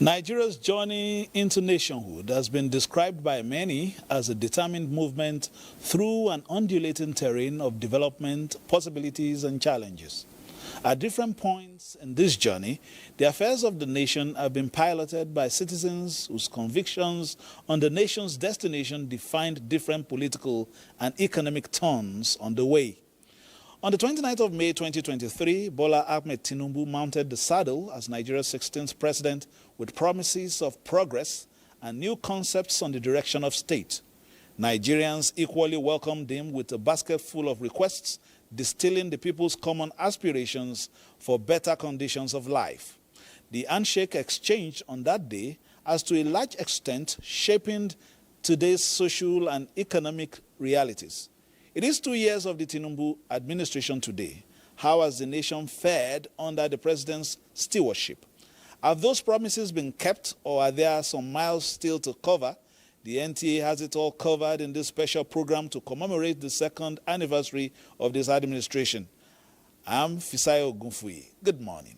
Nigeria's journey into nationhood has been described by many as a determined movement through an undulating terrain of development, possibilities, and challenges. At different points in this journey, the affairs of the nation have been piloted by citizens whose convictions on the nation's destination defined different political and economic turns on the way. On the 29th of May 2023, Bola Ahmed Tinubu mounted the saddle as Nigeria's 16th president with promises of progress and new concepts on the direction of state. Nigerians equally welcomed him with a basket full of requests, distilling the people's common aspirations for better conditions of life. The handshake exchanged on that day has to a large extent shaped today's social and economic realities. It is 2 years of the Tinubu administration today. How has the nation fared under the president's stewardship? Have those promises been kept, or are there some miles still to cover? The NTA has it all covered in this special program to commemorate the second anniversary of this administration. I'm Fisayo Ogunfuyi. Good morning.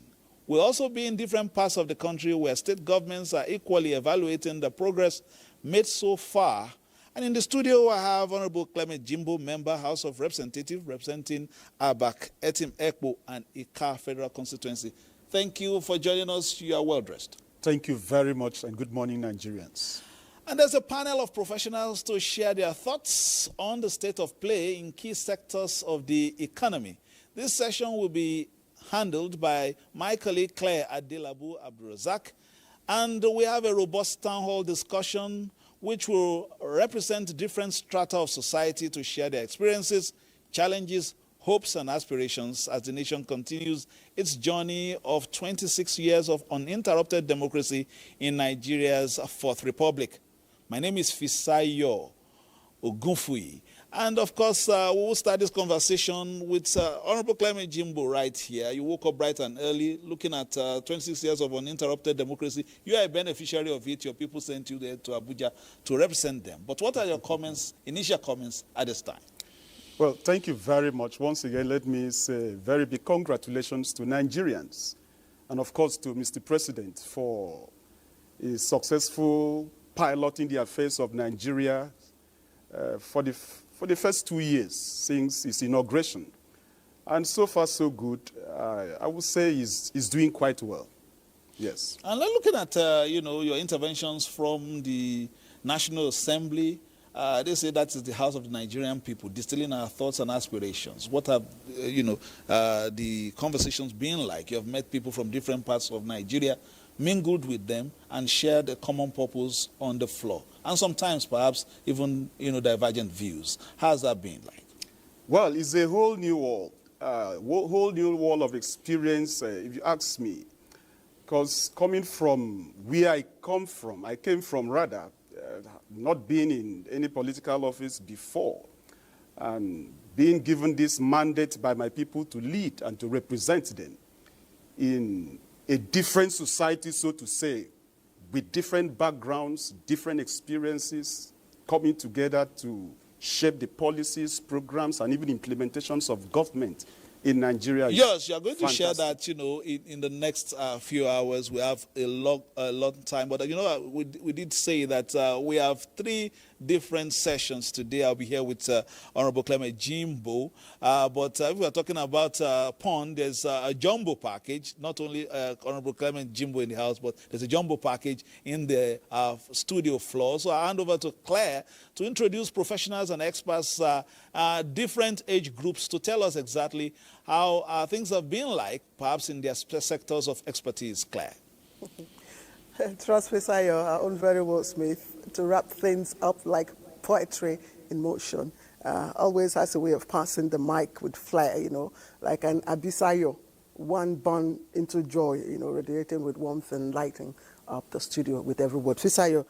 We'll also be in different parts of the country where state governments are equally evaluating the progress made so far. And in the studio, I have Honorable Clement Jimbo, Member, House of Representatives, representing Abak, Etim Ekpo, and Ika Federal Constituency. Thank you for joining us. You are well dressed. Thank you very much, and good morning, Nigerians. And there's a panel of professionals to share their thoughts on the state of play in key sectors of the economy. This session will be handled by my colleague Claire Adelabu Abdurazak, and we have a robust town hall discussion which will represent different strata of society to share their experiences, challenges, hopes, and aspirations as the nation continues its journey of 26 years of uninterrupted democracy in Nigeria's Fourth Republic. My name is Fisayo Ogunfuyi. And of course, we will start this conversation with Honorable Clement Jimbo right here. You woke up bright and early looking at 26 years of uninterrupted democracy. You are a beneficiary of it. Your people sent you there to Abuja to represent them. But what are your comments, initial comments at this time? Well, thank you very much. Once again, let me say very big congratulations to Nigerians and, of course, to Mr. President for his successful piloting the affairs of Nigeria for the first 2 years since its inauguration. And so far, so good. I would say he's doing quite well. Yes. And looking at, your interventions from the National Assembly, they say that is the house of the Nigerian people, distilling our thoughts and aspirations. What have, the conversations been like? You have met people from different parts of Nigeria, mingled with them, and shared a common purpose on the floor. And sometimes, perhaps, even, divergent views. How's that been like? Well, it's a whole new wall, whole new wall of experience, if you ask me. Because coming from where I came from rather, not being in any political office before, and being given this mandate by my people to lead and to represent them in a different society, so to say, with different backgrounds, different experiences, coming together to shape the policies, programs, and even implementations of government in Nigeria. Yes, you're going to share that, in the next few hours. We have a lot of time. But, we did say that we have 3 different sessions today. I'll be here with Honorable Clement Jimbo. But if we're talking about PON, there's a jumbo package. Not only Honorable Clement Jimbo in the house, but there's a jumbo package in the studio floor. So I'll hand over to Claire to introduce professionals and experts, different age groups, to tell us exactly how things have been like, perhaps in their sectors of expertise. Claire. Trust Fisayo, our own very wordsmith, to wrap things up like poetry in motion. Always has a way of passing the mic with flair, like an Abisayo, one born into joy, radiating with warmth and lighting up the studio with every word. Fisayo,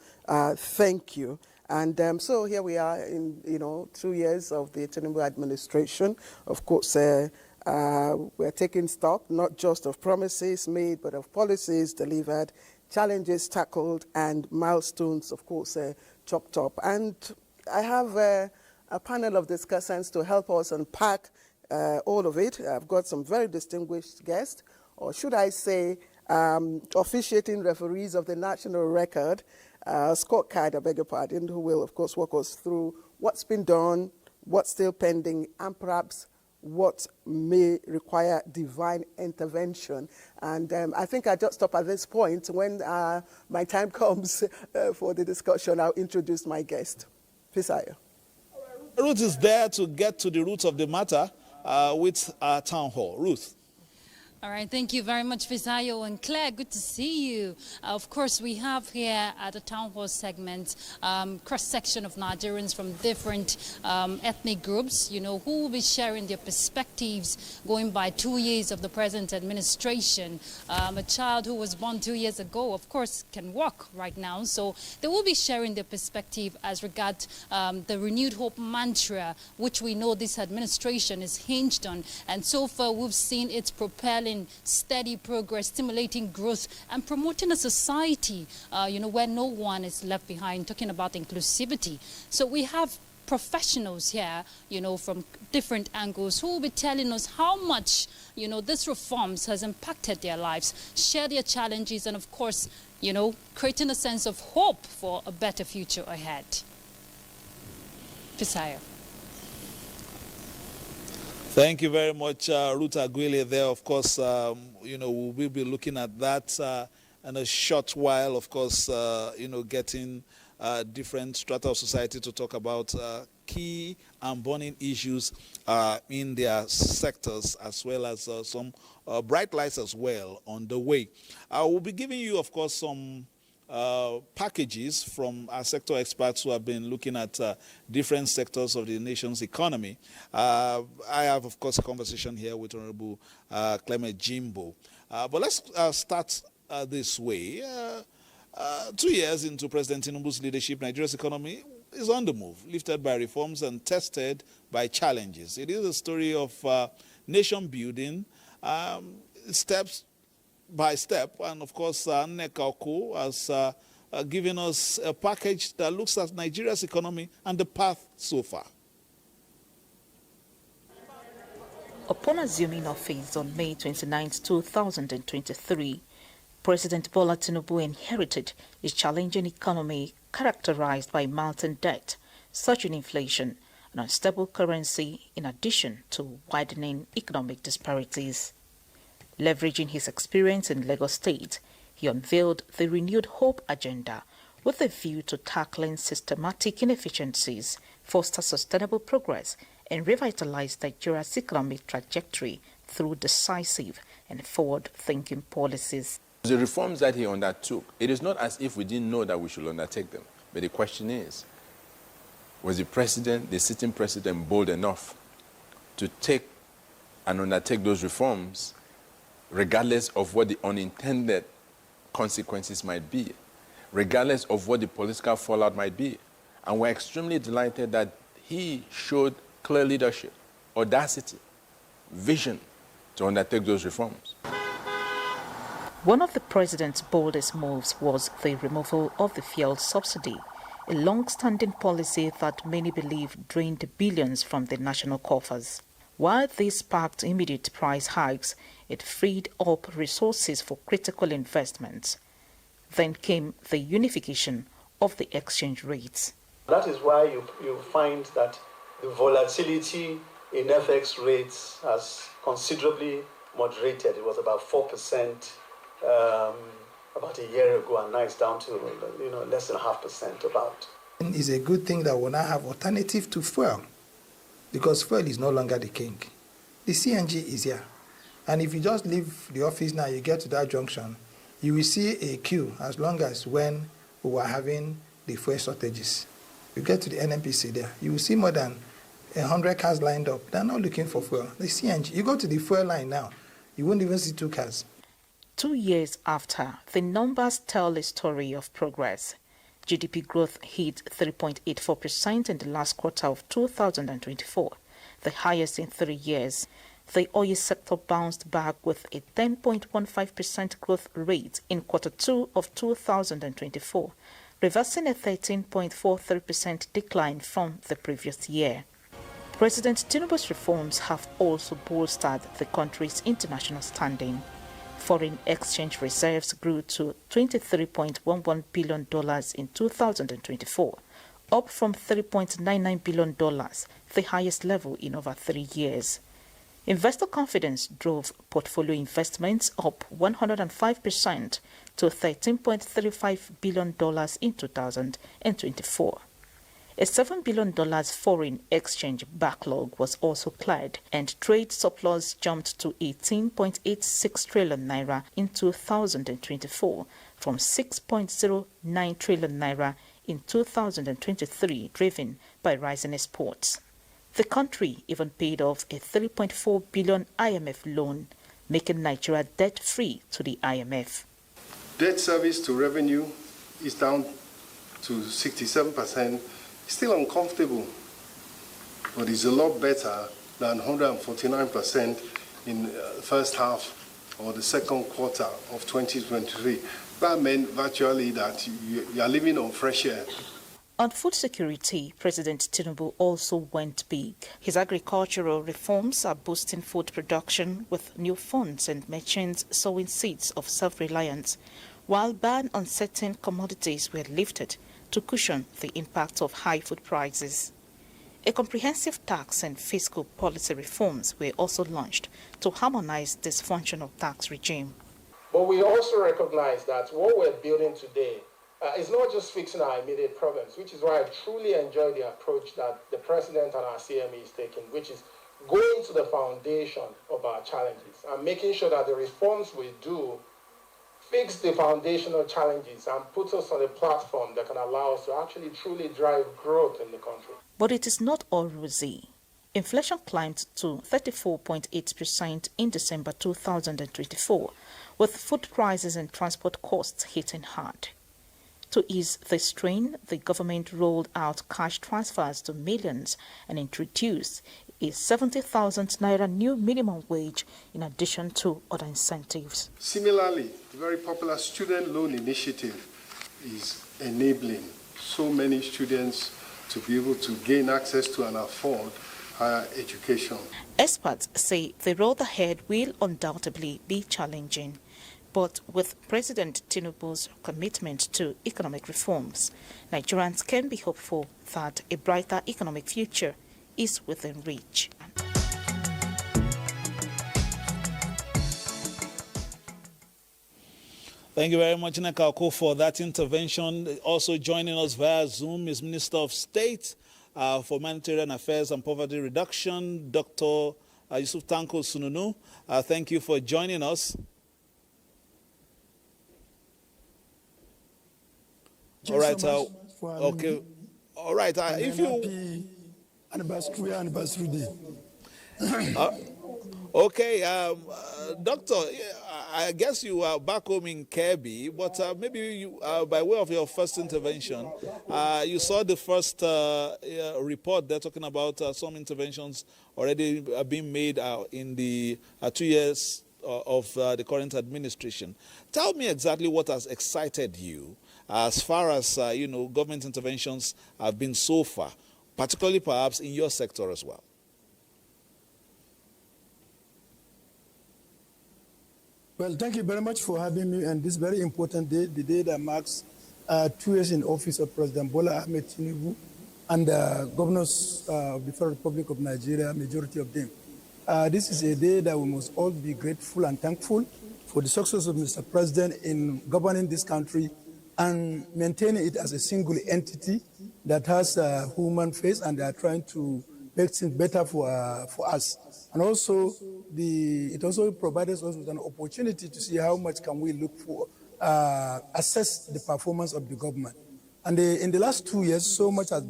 thank you. And so here we are in, 2 years of the Tinubu administration. Of course, we're taking stock, not just of promises made, but of policies delivered, challenges tackled, and milestones, of course, chopped up. And I have a panel of discussants to help us unpack all of it. I've got some very distinguished guests, or should I say, officiating referees of the national record, scorecard, I beg your pardon, who will, of course, walk us through what's been done, what's still pending, and perhaps what may require divine intervention. And I think I just stop at this point. When my time comes for the discussion, I'll introduce my guest. Fisayo. Ruth is there to get to the roots of the matter with our town hall. Ruth. All right, thank you very much, Fisayo and Claire. Good to see you. Of course, we have here at the Town Hall segment cross-section of Nigerians from different ethnic groups, you know, who will be sharing their perspectives going by 2 years of the present administration. A child who was born 2 years ago, of course, can walk right now. So they will be sharing their perspective as regards the renewed hope mantra, which we know this administration is hinged on. And so far, we've seen it's propelling steady progress, stimulating growth, and promoting a society, you know, where no one is left behind, talking about inclusivity. So we have professionals here, you know, from different angles who will be telling us how much, you know, this reforms has impacted their lives, share their challenges, and of course, you know, creating a sense of hope for a better future ahead. Fisayo. Thank you very much, Ruth Aguile there. Of course, you know, we'll be looking at that in a short while, of course, you know, getting different strata of society to talk about key and burning issues in their sectors, as well as some bright lights as well on the way. I will be giving you, of course, some packages from our sector experts who have been looking at different sectors of the nation's economy. I have, of course, a conversation here with Honorable Clement Jimbo. But let's start this way. 2 years into President Tinubu's leadership, Nigeria's economy is on the move, lifted by reforms and tested by challenges. It is a story of nation building, steps by step, and of course, Nekauko has given us a package that looks at Nigeria's economy and the path so far. Upon assuming office on May 29, 2023, President Bola Tinubu inherited a challenging economy characterized by mounting debt, surging inflation, and unstable currency, in addition to widening economic disparities. Leveraging his experience in Lagos State, he unveiled the Renewed Hope agenda with a view to tackling systematic inefficiencies, foster sustainable progress, and revitalize Nigeria's economic trajectory through decisive and forward-thinking policies. The reforms that he undertook, it is not as if we didn't know that we should undertake them. But the question is, was the sitting president, bold enough to take and undertake those reforms regardless of what the unintended consequences might be, regardless of what the political fallout might be? And we're extremely delighted that he showed clear leadership, audacity, vision to undertake those reforms. One of the president's boldest moves was the removal of the fuel subsidy, a long-standing policy that many believe drained billions from the national coffers. While this sparked immediate price hikes, it freed up resources for critical investments. Then came the unification of the exchange rates. That is why you find that the volatility in FX rates has considerably moderated. It was about 4% about a year ago, and now it's down to less than 0.5% about. It's a good thing that we now have alternative to fuel, because fuel is no longer the king. The CNG is here. And if you just leave the office now, you get to that junction, you will see a queue as long as when we were having the fuel shortages. You get to the NNPC there, you will see more than 100 cars lined up. They're not looking for fuel. The CNG, you go to the fuel line now, you won't even see 2 cars. 2 years after, the numbers tell a story of progress. GDP growth hit 3.84% in the last quarter of 2024, the highest in 3 years. The oil sector bounced back with a 10.15% growth rate in quarter 2 of 2024, reversing a 13.43% decline from the previous year. President Tinubu's reforms have also bolstered the country's international standing. Foreign exchange reserves grew to $23.11 billion in 2024, up from $3.99 billion, the highest level in over 3 years. Investor confidence drove portfolio investments up 105% to $13.35 billion in 2024. A $7 billion foreign exchange backlog was also cleared, and trade surplus jumped to 18.86 trillion naira in 2024 from 6.09 trillion naira in 2023, driven by rising exports. The country even paid off a 3.4 billion IMF loan, making Nigeria debt-free to the IMF. Debt service to revenue is down to 67%. Still uncomfortable, but it's a lot better than 149% in the first half or the second quarter of 2023. That meant virtually that you are living on fresh air. On food security, President Tinubu also went big. His agricultural reforms are boosting food production with new funds and merchants sowing seeds of self-reliance, while ban on certain commodities were lifted to cushion the impact of high food prices. A comprehensive tax and fiscal policy reforms were also launched to harmonize dysfunctional tax regime. But we also recognize that what we're building today is not just fixing our immediate problems, which is why I truly enjoy the approach that the President and our CME is taking, which is going to the foundation of our challenges and making sure that the reforms we do fix the foundational challenges and put us on a platform that can allow us to actually truly drive growth in the country. But it is not all rosy. Inflation climbed to 34.8% in December 2024, with food prices and transport costs hitting hard. To ease the strain, the government rolled out cash transfers to millions and introduced a 70,000 naira new minimum wage in addition to other incentives. Similarly, the very popular student loan initiative is enabling so many students to be able to gain access to and afford higher education. Experts say the road ahead will undoubtedly be challenging, but with President Tinubu's commitment to economic reforms, Nigerians can be hopeful that a brighter economic future is within reach. Thank you very much, Nekako, for that intervention. Also joining us via Zoom is Minister of State for Humanitarian Affairs and Poverty Reduction, Dr. Yusuf Tanko Sununu. Thank you for joining us. All right. Okay. All right. If you anniversary day. Okay, Doctor, I guess you are back home in Kebbi, but maybe you, by way of your first intervention, you saw the first report. They're talking about some interventions already being made in the 2 years of the current administration. Tell me exactly what has excited you as far as, government interventions have been so far, particularly perhaps in your sector as well. Well, thank you very much for having me on this very important day, the day that marks 2 years in office of President Bola Ahmed Tinubu and the governors of the Federal Republic of Nigeria, majority of them. This is a day that we must all be grateful and thankful for the success of Mr. President in governing this country and maintaining it as a single entity that has a human face, and they are trying to make things better for us. And also, it also provides us with an opportunity to see how much can we look for, assess the performance of the government. And in the last 2 years, so much has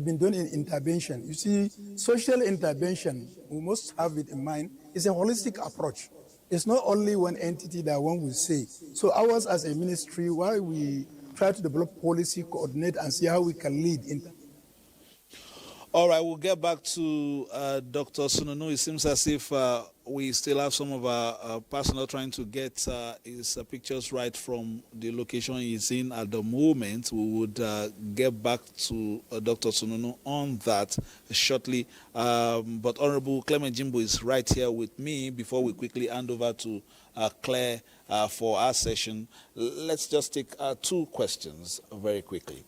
been done in intervention. You see, social intervention, we must have it in mind, is a holistic approach. It's not only one entity that one will say. So ours as a ministry, while we try to develop policy, coordinate, and see how we can lead in. All right, we'll get back to Dr. Sununu. It seems as if we still have some of our personnel trying to get his pictures right from the location he's in at the moment. We would get back to Dr. Sununu on that shortly. But Honorable Clement Jimbo is right here with me before we quickly hand over to Claire for our session. Let's just take 2 questions very quickly.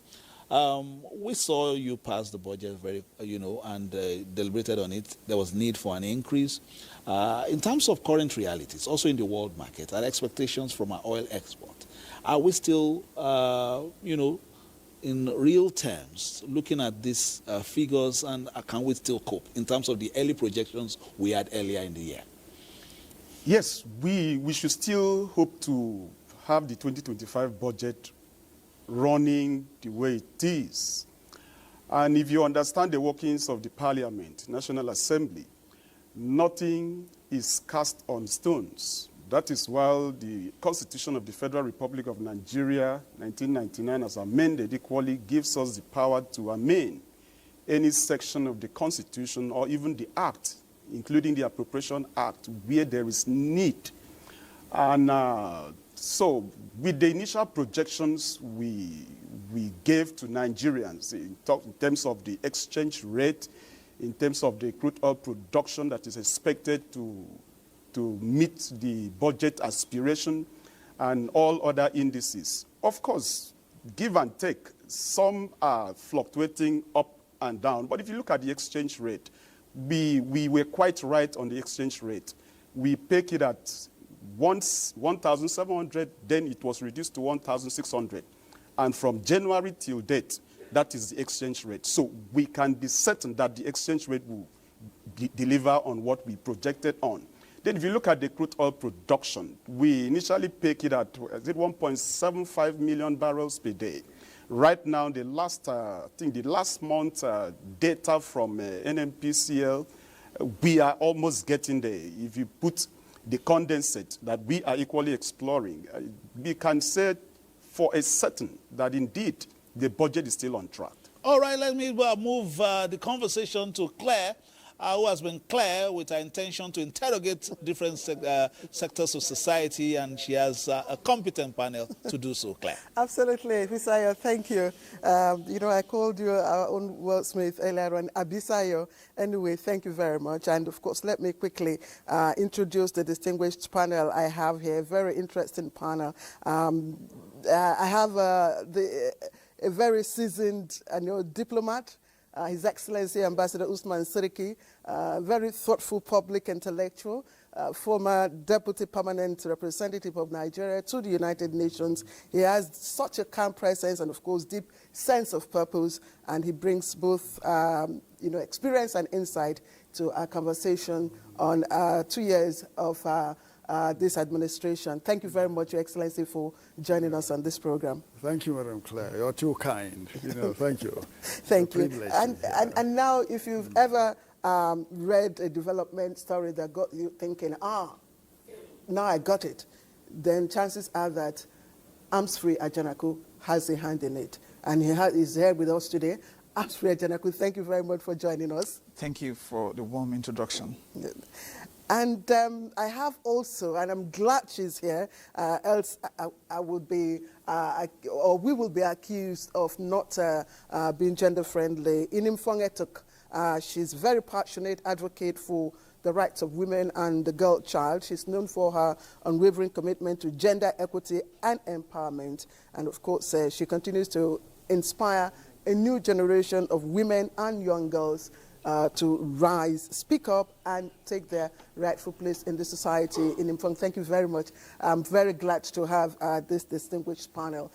We saw you pass the budget and deliberated on it. There was need for an increase. In terms of current realities, also in the world market, our expectations from our oil export, are we still, in real terms, looking at these figures, and can we still cope in terms of the early projections we had earlier in the year? Yes, we should still hope to have the 2025 budget running the way it is. And if you understand the workings of the Parliament, National Assembly, nothing is cast on stones. That is why the Constitution of the Federal Republic of Nigeria, 1999, as amended, equally gives us the power to amend any section of the Constitution or even the Act, including the Appropriation Act, where there is need. And so with the initial projections we gave to Nigerians in terms of the exchange rate, in terms of the crude oil production that is expected to meet the budget aspiration and all other indices. Of course, give and take, some are fluctuating up and down. But if you look at the exchange rate, we were quite right on the exchange rate. We pegged it at once 1,700, then it was reduced to 1,600. And from January till date, that is the exchange rate. So we can be certain that the exchange rate will deliver on what we projected on. Then if you look at the crude oil production, we initially pegged it at 1.75 million barrels per day. Right now, the last, I think the last month data from NMPCL, we are almost getting there. If you put the condensate that we are equally exploring, we can say for a certain that indeed the budget is still on track. All right, let me move the conversation to Claire, who has been clear with her intention to interrogate different sectors of society, and she has a competent panel to do so. Claire. Absolutely, Fisayo, thank you. I called you our own wordsmith earlier on, Abisayo. Anyway, thank you very much. And of course, let me quickly introduce the distinguished panel I have here. Very interesting panel. I have a very seasoned diplomat, His Excellency Ambassador Usman Siriki, very thoughtful public intellectual, former Deputy Permanent Representative of Nigeria to the United Nations. He has such a calm presence and, of course, deep sense of purpose, and he brings both, experience and insight to our conversation on 2 years of this administration. Thank you very much, Your Excellency, for joining us on this program. Thank you, Madam Claire. You're too kind. Thank you. Thank you. And now, if you've ever read a development story that got you thinking, now I got it, then chances are that Arms-Free Ajanaku has a hand in it. And he's here with us today. Arms-Free Ajanaku, thank you very much for joining us. Thank you for the warm introduction. And I have also, and I'm glad she's here, else I would be, or we will be accused of not being gender-friendly. Inimfong Etuk, she's very passionate advocate for the rights of women and the girl child. She's known for her unwavering commitment to gender equity and empowerment. And of course, she continues to inspire a new generation of women and young girls to rise, speak up, and take their rightful place in the society. In Imfong, thank you very much. I'm very glad to have this distinguished panel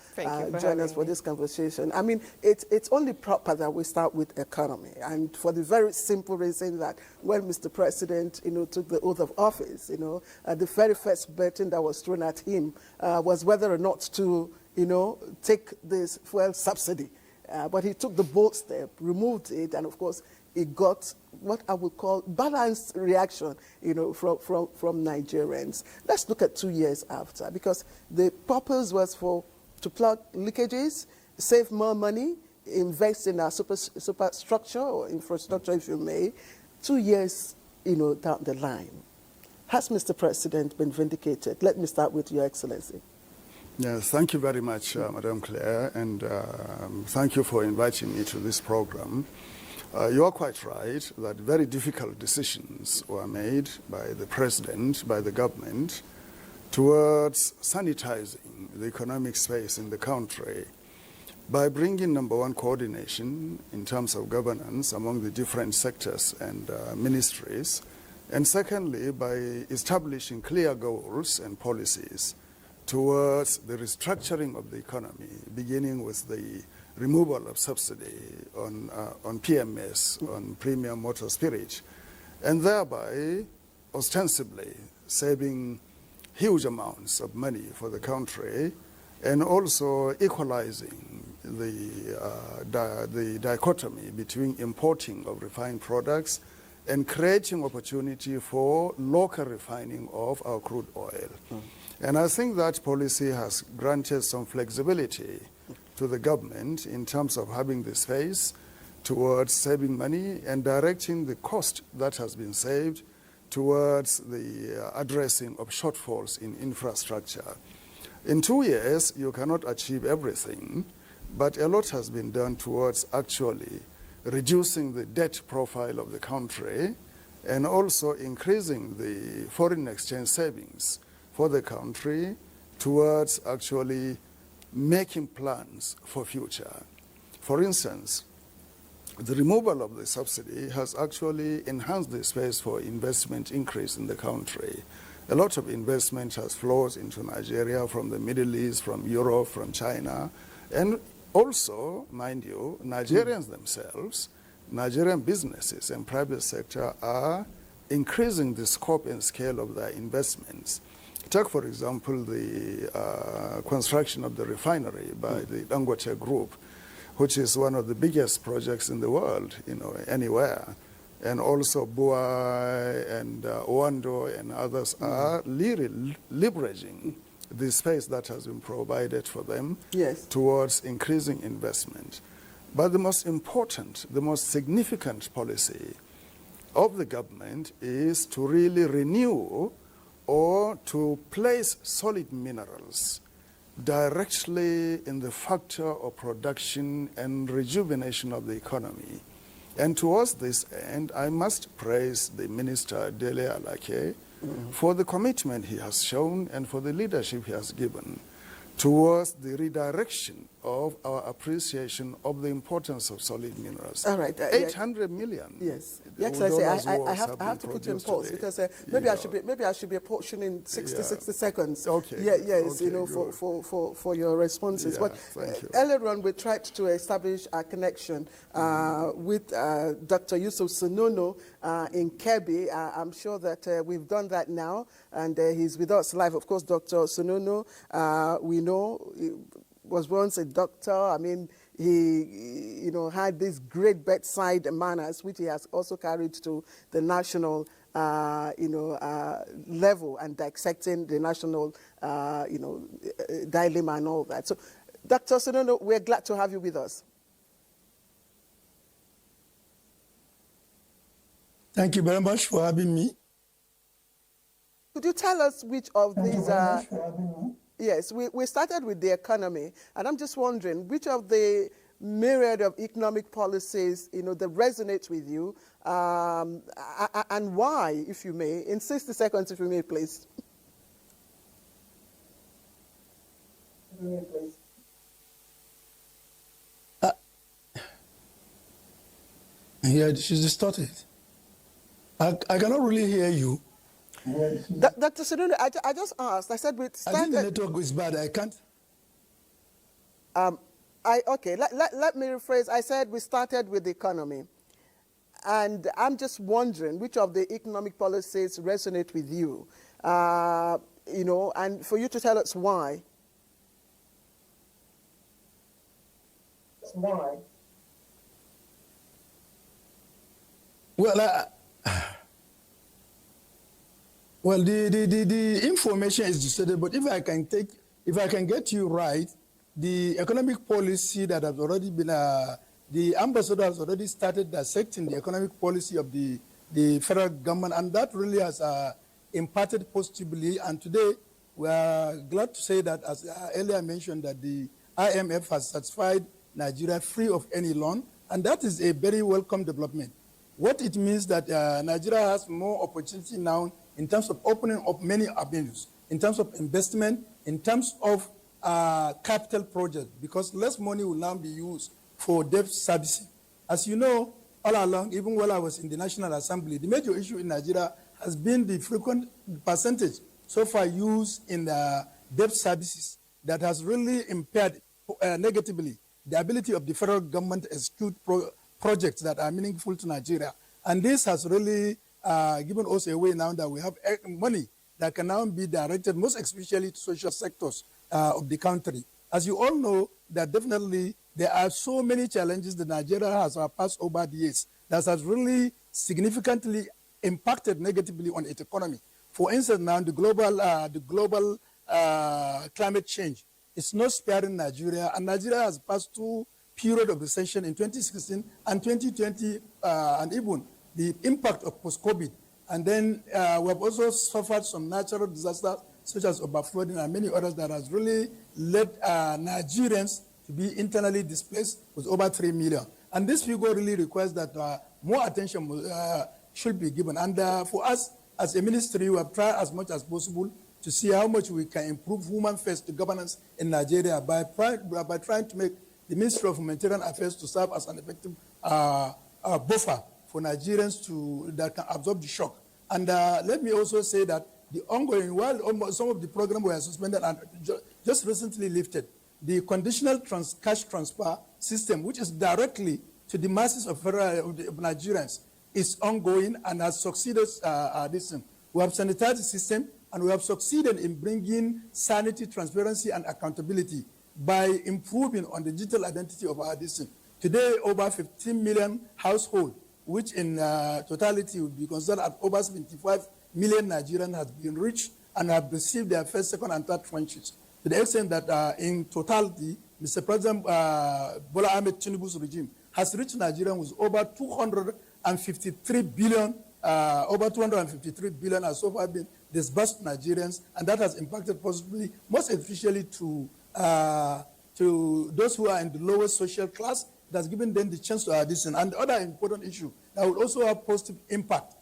join us for this conversation. I mean, it's only proper that we start with economy, and for the very simple reason that when Mr. President, took the oath of office, the very first burden that was thrown at him was whether or not to, take this fuel subsidy. But he took the bold step, removed it, and of course, it got what I would call balanced reaction, from Nigerians. Let's look at 2 years after, because the purpose was to plug leakages, save more money, invest in our superstructure or infrastructure, if you may, 2 years, down the line. Has Mr. President been vindicated? Let me start with Your Excellency. Yes, thank you very much, Madam Claire, and thank you for inviting me to this program. You are quite right that very difficult decisions were made by the President, by the government, towards sanitizing the economic space in the country by bringing, number one, coordination in terms of governance among the different sectors and ministries, and secondly, by establishing clear goals and policies towards the restructuring of the economy, beginning with the removal of subsidy on PMS, on premium motor spirit, and thereby ostensibly saving huge amounts of money for the country, and also equalizing the dichotomy between importing of refined products and creating opportunity for local refining of our crude oil. And I think that policy has granted some flexibility to the government in terms of having the space towards saving money and directing the cost that has been saved towards the addressing of shortfalls in infrastructure. In 2 years, you cannot achieve everything, but a lot has been done towards actually reducing the debt profile of the country and also increasing the foreign exchange savings for the country towards actually making plans for future. For instance, the removal of the subsidy has actually enhanced the space for investment increase in the country. A lot of investment has flowed into Nigeria from the Middle East, from Europe, from China, and also, mind you, Nigerians themselves, Nigerian businesses and private sector are increasing the scope and scale of their investments. Take, for example, the construction of the refinery by the Dangote Group, which is one of the biggest projects in the world, anywhere. And also Bua and Oando and others are really leveraging the space that has been provided for them towards increasing investment. But the most important, the most significant policy of the government is to really renew or to place solid minerals directly in the factor of production and rejuvenation of the economy. And towards this end, I must praise the Minister Dele Alake for the commitment he has shown and for the leadership he has given towards the redirection of our appreciation of the importance of solid minerals. All right. 800 million. Yes. Yes, I have to put you on pause because maybe I should be apportioning 60 seconds. Okay. Yes, okay, for your responses. Yeah, but thank you. earlier on, we tried to establish a connection with Dr. Yusuf Sonono in Kebbi. I'm sure that we've done that now, and he's with us live. Of course, Dr. Sonono, we know, was once a doctor. I mean, he, had this great bedside manners, which he has also carried to the national, level and dissecting the national, dilemma and all that. So, Dr. Sonono, we're glad to have you with us. Thank you very much for having me. Could you tell us which of these are... Yes, we started with the economy, and I'm just wondering which of the myriad of economic policies, that resonate with you, and why, if you may, in 60 seconds, if you may, please. Yeah, she's distorted. I cannot really hear you. Dr. Sonono, I just asked. I said we started. I think the network is bad. I can't. Okay. Let me rephrase. I said we started with the economy, and I'm just wondering which of the economic policies resonate with you, and for you to tell us why. Why? Well, the information is distorted, but if I can get you right, the economic policy that has already been, the ambassador has already started dissecting the economic policy of the federal government, and that really has imparted positively. And today, we are glad to say that, as earlier mentioned, that the IMF has certified Nigeria free of any loan, and that is a very welcome development. What it means that Nigeria has more opportunity now in terms of opening up many avenues, in terms of investment, in terms of capital projects, because less money will now be used for debt servicing. As you know, all along, even while I was in the National Assembly, the major issue in Nigeria has been the frequent percentage so far used in debt services that has really impaired negatively the ability of the federal government to execute projects that are meaningful to Nigeria. And this has really given us a way now that we have money that can now be directed most especially to social sectors of the country. As you all know, that definitely there are so many challenges that Nigeria has passed over the years that has really significantly impacted negatively on its economy. For instance, now the global climate change is not sparing Nigeria, and Nigeria has passed through period of recession in 2016 and 2020, and even the impact of post-COVID. And then we have also suffered some natural disasters such as overflowing and many others that has really led Nigerians to be internally displaced with over 3 million. And this figure really requires that more attention should be given. And for us as a ministry, we have tried as much as possible to see how much we can improve human-first governance in Nigeria by trying to make the Ministry of Humanitarian Affairs to serve as an effective buffer for Nigerians that can absorb the shock. And let me also say that the ongoing, while some of the programs were suspended and just recently lifted, the conditional cash transfer system, which is directly to the masses of Nigerians, is ongoing and has succeeded this thing. We have sanitized the system, and we have succeeded in bringing sanity, transparency, and accountability by improving on the digital identity of our district. Today, over 15 million households, which in totality would be considered at over 75 million Nigerians, has been reached and have received their first, second, and third tranches. To the extent that in totality, Mr. President Bola Ahmed Tinubu's regime has reached Nigeria with over 253 billion, has so far been disbursed to Nigerians, and that has impacted positively, most especially to those who are in the lowest social class. It has given them the chance to audition. And the other important issue that will also have positive impact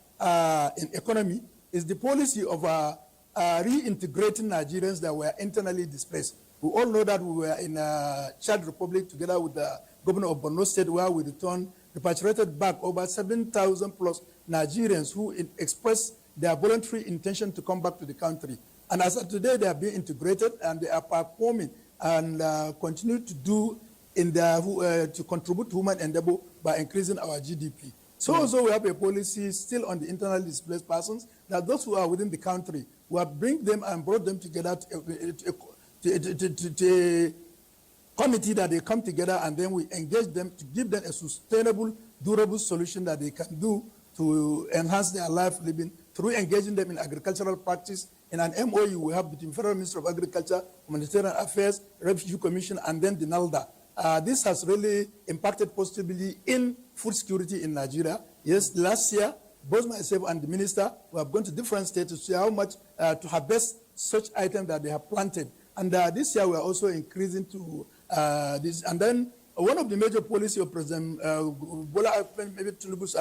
in economy is the policy of reintegrating Nigerians that were internally displaced. We all know that we were in Chad Republic together with the governor of Borno State, where we repatriated back over 7,000 plus Nigerians who expressed their voluntary intention to come back to the country. And as of today, they are being integrated and they are performing and continue to do to contribute to human endeavor by increasing our GDP. So also we have a policy still on the internally displaced persons that those who are within the country, we have bring them and brought them together to a committee that they come together, and then we engage them to give them a sustainable, durable solution that they can do to enhance their life living through engaging them in agricultural practice. In an MOU we have between Federal Ministry of Agriculture, Humanitarian Affairs, Refugee Commission, and then the NALDA. This has really impacted positively in food security in Nigeria. Yes, last year, both myself and the minister, we have gone to different states to see how much to harvest such items that they have planted. And this year, we are also increasing to this. And then one of the major policies of President Bola Tinubu's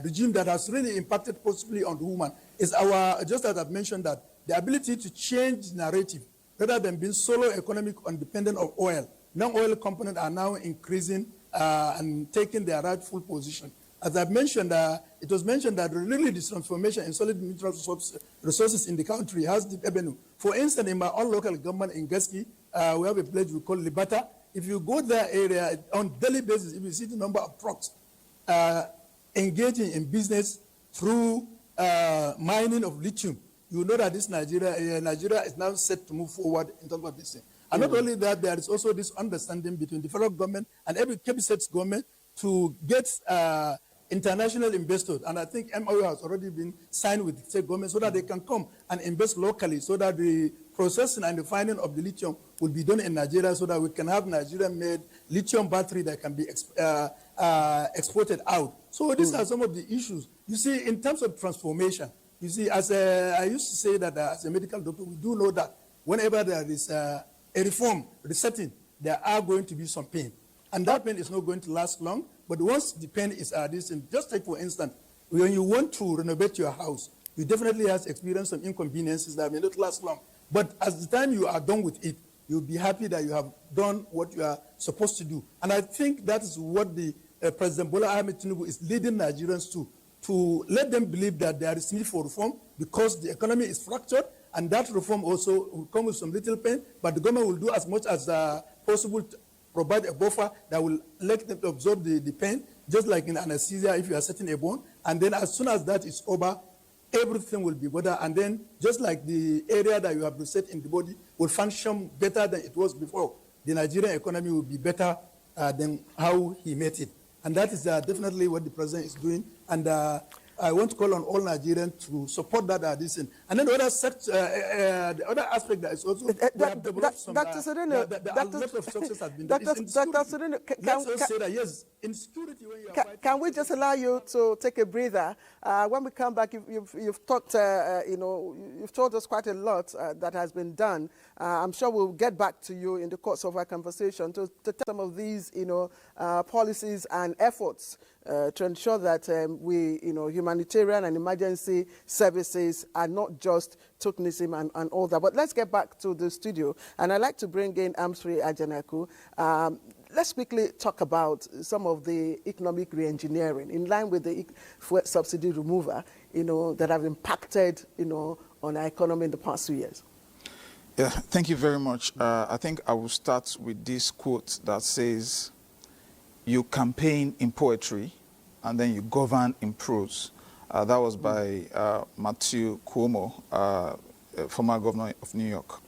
regime that has really impacted positively on the woman is our, just as I've mentioned, that the ability to change narrative rather than being solo economic and dependent on oil. Non-oil components are now increasing and taking their rightful position. As I've mentioned, it was mentioned that really this transformation in solid mineral resources in the country has the avenue. For instance, in my own local government in Gaski, we have a place we call Libata. If you go to that area on daily basis, if you see the number of trucks engaging in business through mining of lithium, you know that this Nigeria is now set to move forward in terms of this thing. And not only that, there is also this understanding between the federal government and every state government to get international investors. And I think MOU has already been signed with state government so that they can come and invest locally so that the processing and refining of the lithium will be done in Nigeria so that we can have Nigerian-made lithium battery that can be exported out. So these are some of the issues. You see, in terms of transformation, you see, I used to say that as a medical doctor, we do know that whenever there is a reform resetting, there are going to be some pain. And that pain is not going to last long, but once the pain is just take for instance, when you want to renovate your house, you definitely have experienced some inconveniences that may not last long. But as the time you are done with it, you'll be happy that you have done what you are supposed to do. And I think that is what the President Bola Ahmed Tinubu is leading Nigerians to let them believe that there is need for reform because the economy is fractured, and that reform also will come with some little pain, but the government will do as much as possible to provide a buffer that will let them absorb the pain, just like in anesthesia if you are setting a bone. And then as soon as that is over, everything will be better. And then just like the area that you have reset in the body will function better than it was before, the Nigerian economy will be better than how he made it. And that is definitely what the president is doing. And I want to call on all Nigerians to support that. And then the other aspect that is also, we have developed some, Dr. Sereno, a lot of success has been done. Dr. Sereno, let's also say that, yes, insecurity, when you are fighting, can we just allow you to take a breather? When we come back, you've talked, you've told us quite a lot that has been done. I'm sure we'll get back to you in the course of our conversation to tell some of these, policies and efforts to ensure that humanitarian and emergency services are not just tokenism and all that. But let's get back to the studio. And I'd like to bring in Amsri Ajanaku. Let's quickly talk about some of the economic re-engineering in line with the fuel subsidy remover, that have impacted, on our economy in the past 2 years. Yeah, thank you very much. I think I will start with this quote that says, "You campaign in poetry, and then you govern in prose." That was by Matthew Cuomo, former governor of New York.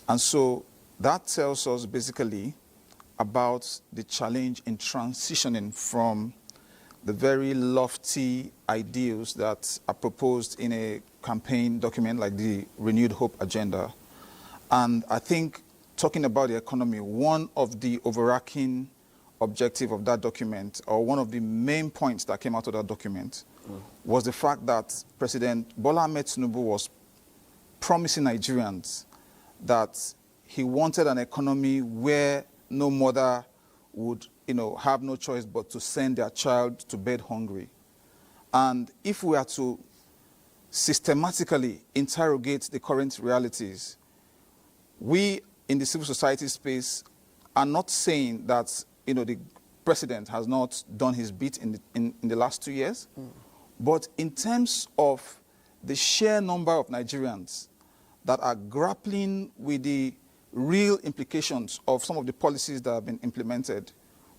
And so that tells us basically about the challenge in transitioning from the very lofty ideals that are proposed in a campaign document like the Renewed Hope Agenda. And I think talking about the economy, one of the overarching objective of that document, or one of the main points that came out of that document, was the fact that President Bola Ahmed Tinubu was promising Nigerians that he wanted an economy where no mother would, have no choice but to send their child to bed hungry. And if we are to systematically interrogate the current realities, we in the civil society space are not saying that the president has not done his bit in the last 2 years, but in terms of the sheer number of Nigerians that are grappling with the real implications of some of the policies that have been implemented,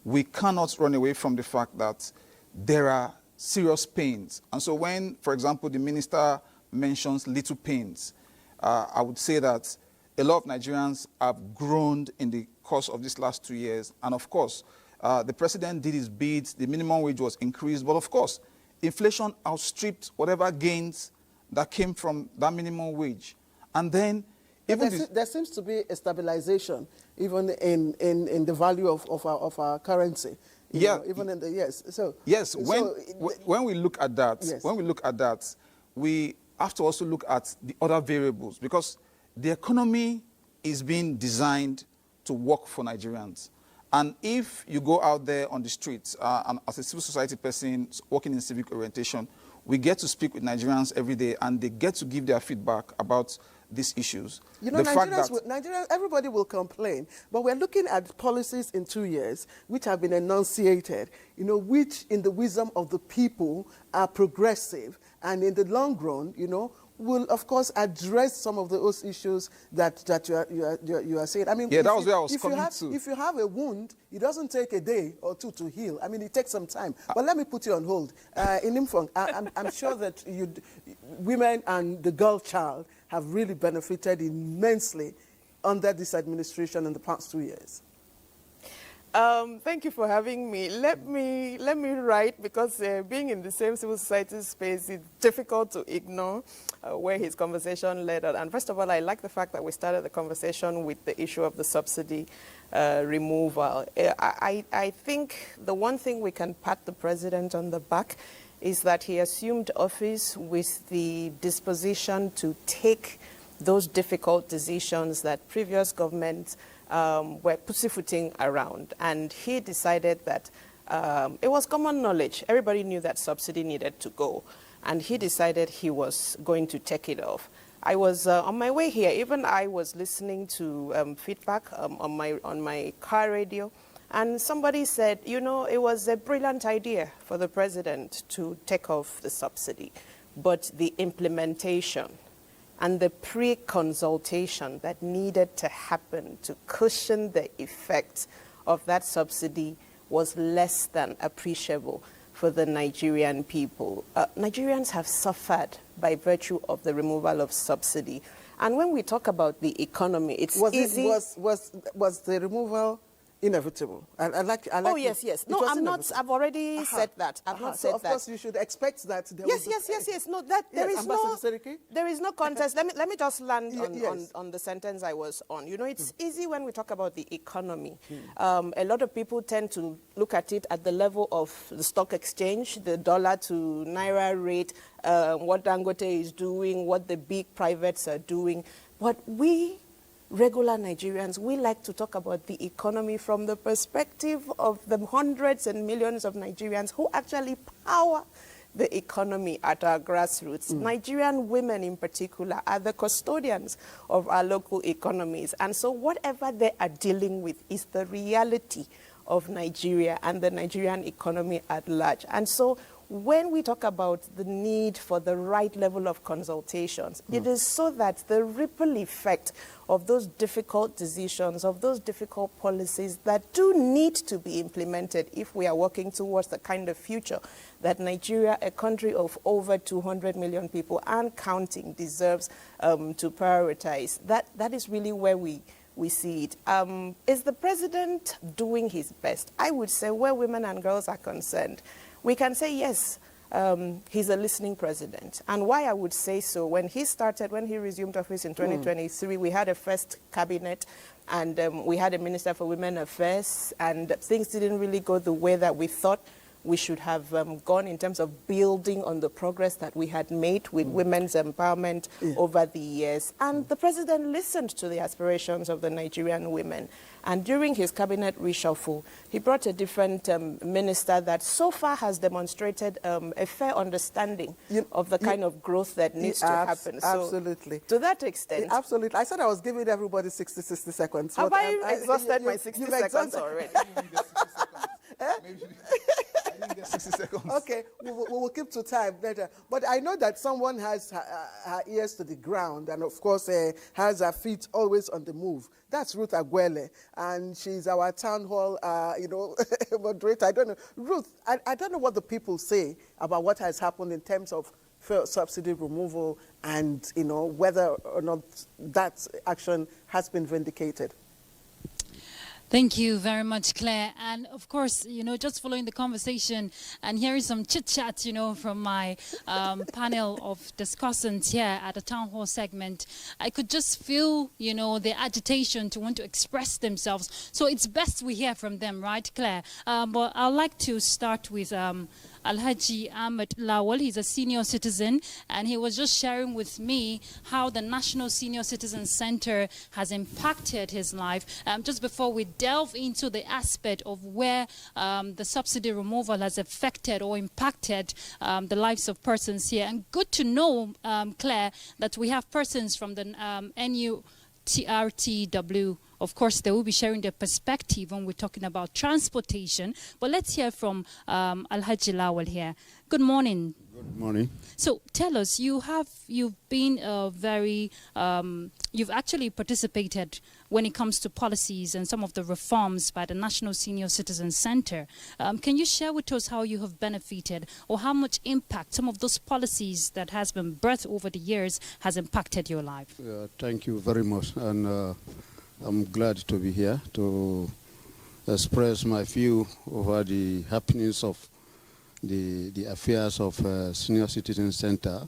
we cannot run away from the fact that there are serious pains. And so when, for example, the minister mentions little pains, I would say that a lot of Nigerians have groaned in the course of these last 2 years. And of course, the president did his bit, the minimum wage was increased, but of course, inflation outstripped whatever gains that came from that minimum wage. And then there seems to be a stabilization even in the value of our currency. Even in the years. So yes, when we look at that, yes. We have to also look at the other variables, because the economy is being designed to work for Nigerians. And if you go out there on the streets, and as a civil society person working in civic orientation, we get to speak with Nigerians every day, and they get to give their feedback about these issues. Nigerians, everybody will complain, but we're looking at policies in 2 years which have been enunciated, which in the wisdom of the people are progressive, and in the long run, will of course address some of those issues that you are saying. I mean, that was where I was coming to. If you have a wound, it doesn't take a day or two to heal. I mean, it takes some time. But let me put you on hold. In Imfong, I'm sure that women and the girl child have really benefited immensely under this administration in the past 2 years. Thank you for having me. Let me write, because being in the same civil society space, it's difficult to ignore where his conversation led on. And first of all, I like the fact that we started the conversation with the issue of the subsidy removal. I think the one thing we can pat the president on the back is that he assumed office with the disposition to take those difficult decisions that previous governments were pussyfooting around. And he decided that it was common knowledge. Everybody knew that subsidy needed to go. And he decided he was going to take it off. I was on my way here. Even I was listening to feedback on my car radio. And somebody said, you know, it was a brilliant idea for the president to take off the subsidy. But the implementation and the pre-consultation that needed to happen to cushion the effects of that subsidy was less than appreciable for the Nigerian people. Nigerians have suffered by virtue of the removal of subsidy. And when we talk about the economy, it's easy. Was the removal inevitable? I like oh, yes. No, I'm not. I've already said that. I've not said so of course, you should expect that. There yes. No, that there is no contest. Let me just land on the sentence I was on. You know, it's easy when we talk about the economy. A lot of people tend to look at it at the level of the stock exchange, the dollar to naira rate, what Dangote is doing, what the big privates are doing. But we regular Nigerians, we like to talk about the economy from the perspective of the hundreds and millions of Nigerians who actually power the economy at our grassroots. Nigerian women in particular are the custodians of our local economies. And so whatever they are dealing with is the reality of Nigeria and the Nigerian economy at large. And so when we talk about the need for the right level of consultations, it is so that the ripple effect of those difficult decisions, of those difficult policies that do need to be implemented if we are working towards the kind of future that Nigeria, a country of over 200 million people and counting, deserves to prioritize. That is really where we see it. Is the president doing his best? I would say where women and girls are concerned, we can say yes, he's a listening president. And why I would say so, when he resumed office in 2023, we had a first cabinet and we had a minister for women affairs, and things didn't really go the way that we thought we should have gone in terms of building on the progress that we had made with women's empowerment over the years. And the president listened to the aspirations of the Nigerian women. And during his cabinet reshuffle, he brought a different minister that so far has demonstrated a fair understanding of the kind of growth that needs to happen. Absolutely. So, to that extent. Absolutely. I said I was giving everybody 60 seconds. Have I exhausted my 60 seconds already? Maybe I didn't get 60 seconds. Okay, we will keep to time later. But I know that someone has her ears to the ground and, of course, has her feet always on the move. That's Ruth Agwele, and she's our town hall, moderator. I don't know. Ruth, I don't know what the people say about what has happened in terms of fuel subsidy removal and, whether or not that action has been vindicated. Thank you very much, Claire. And of course, just following the conversation and hearing some chit-chat, from my panel of discussants here at the town hall segment, I could just feel, the agitation to want to express themselves. So it's best we hear from them, right, Claire? But I'd like to start with Alhaji Ahmed Lawal. He's a senior citizen, and he was just sharing with me how the National Senior Citizen Center has impacted his life. Just before we delve into the aspect of where the subsidy removal has affected or impacted the lives of persons here. And good to know, Claire, that we have persons from the NUTRTW. Of course, they will be sharing their perspective when we're talking about transportation. But let's hear from Alhaji Lawal here. Good morning. Good morning. So tell us, you've been you've actually participated when it comes to policies and some of the reforms by the National Senior Citizen Center. Can you share with us how you have benefited or how much impact some of those policies that has been birthed over the years has impacted your life? Thank you very much. And I'm glad to be here to express my view over the happenings of the affairs of Senior Citizen Center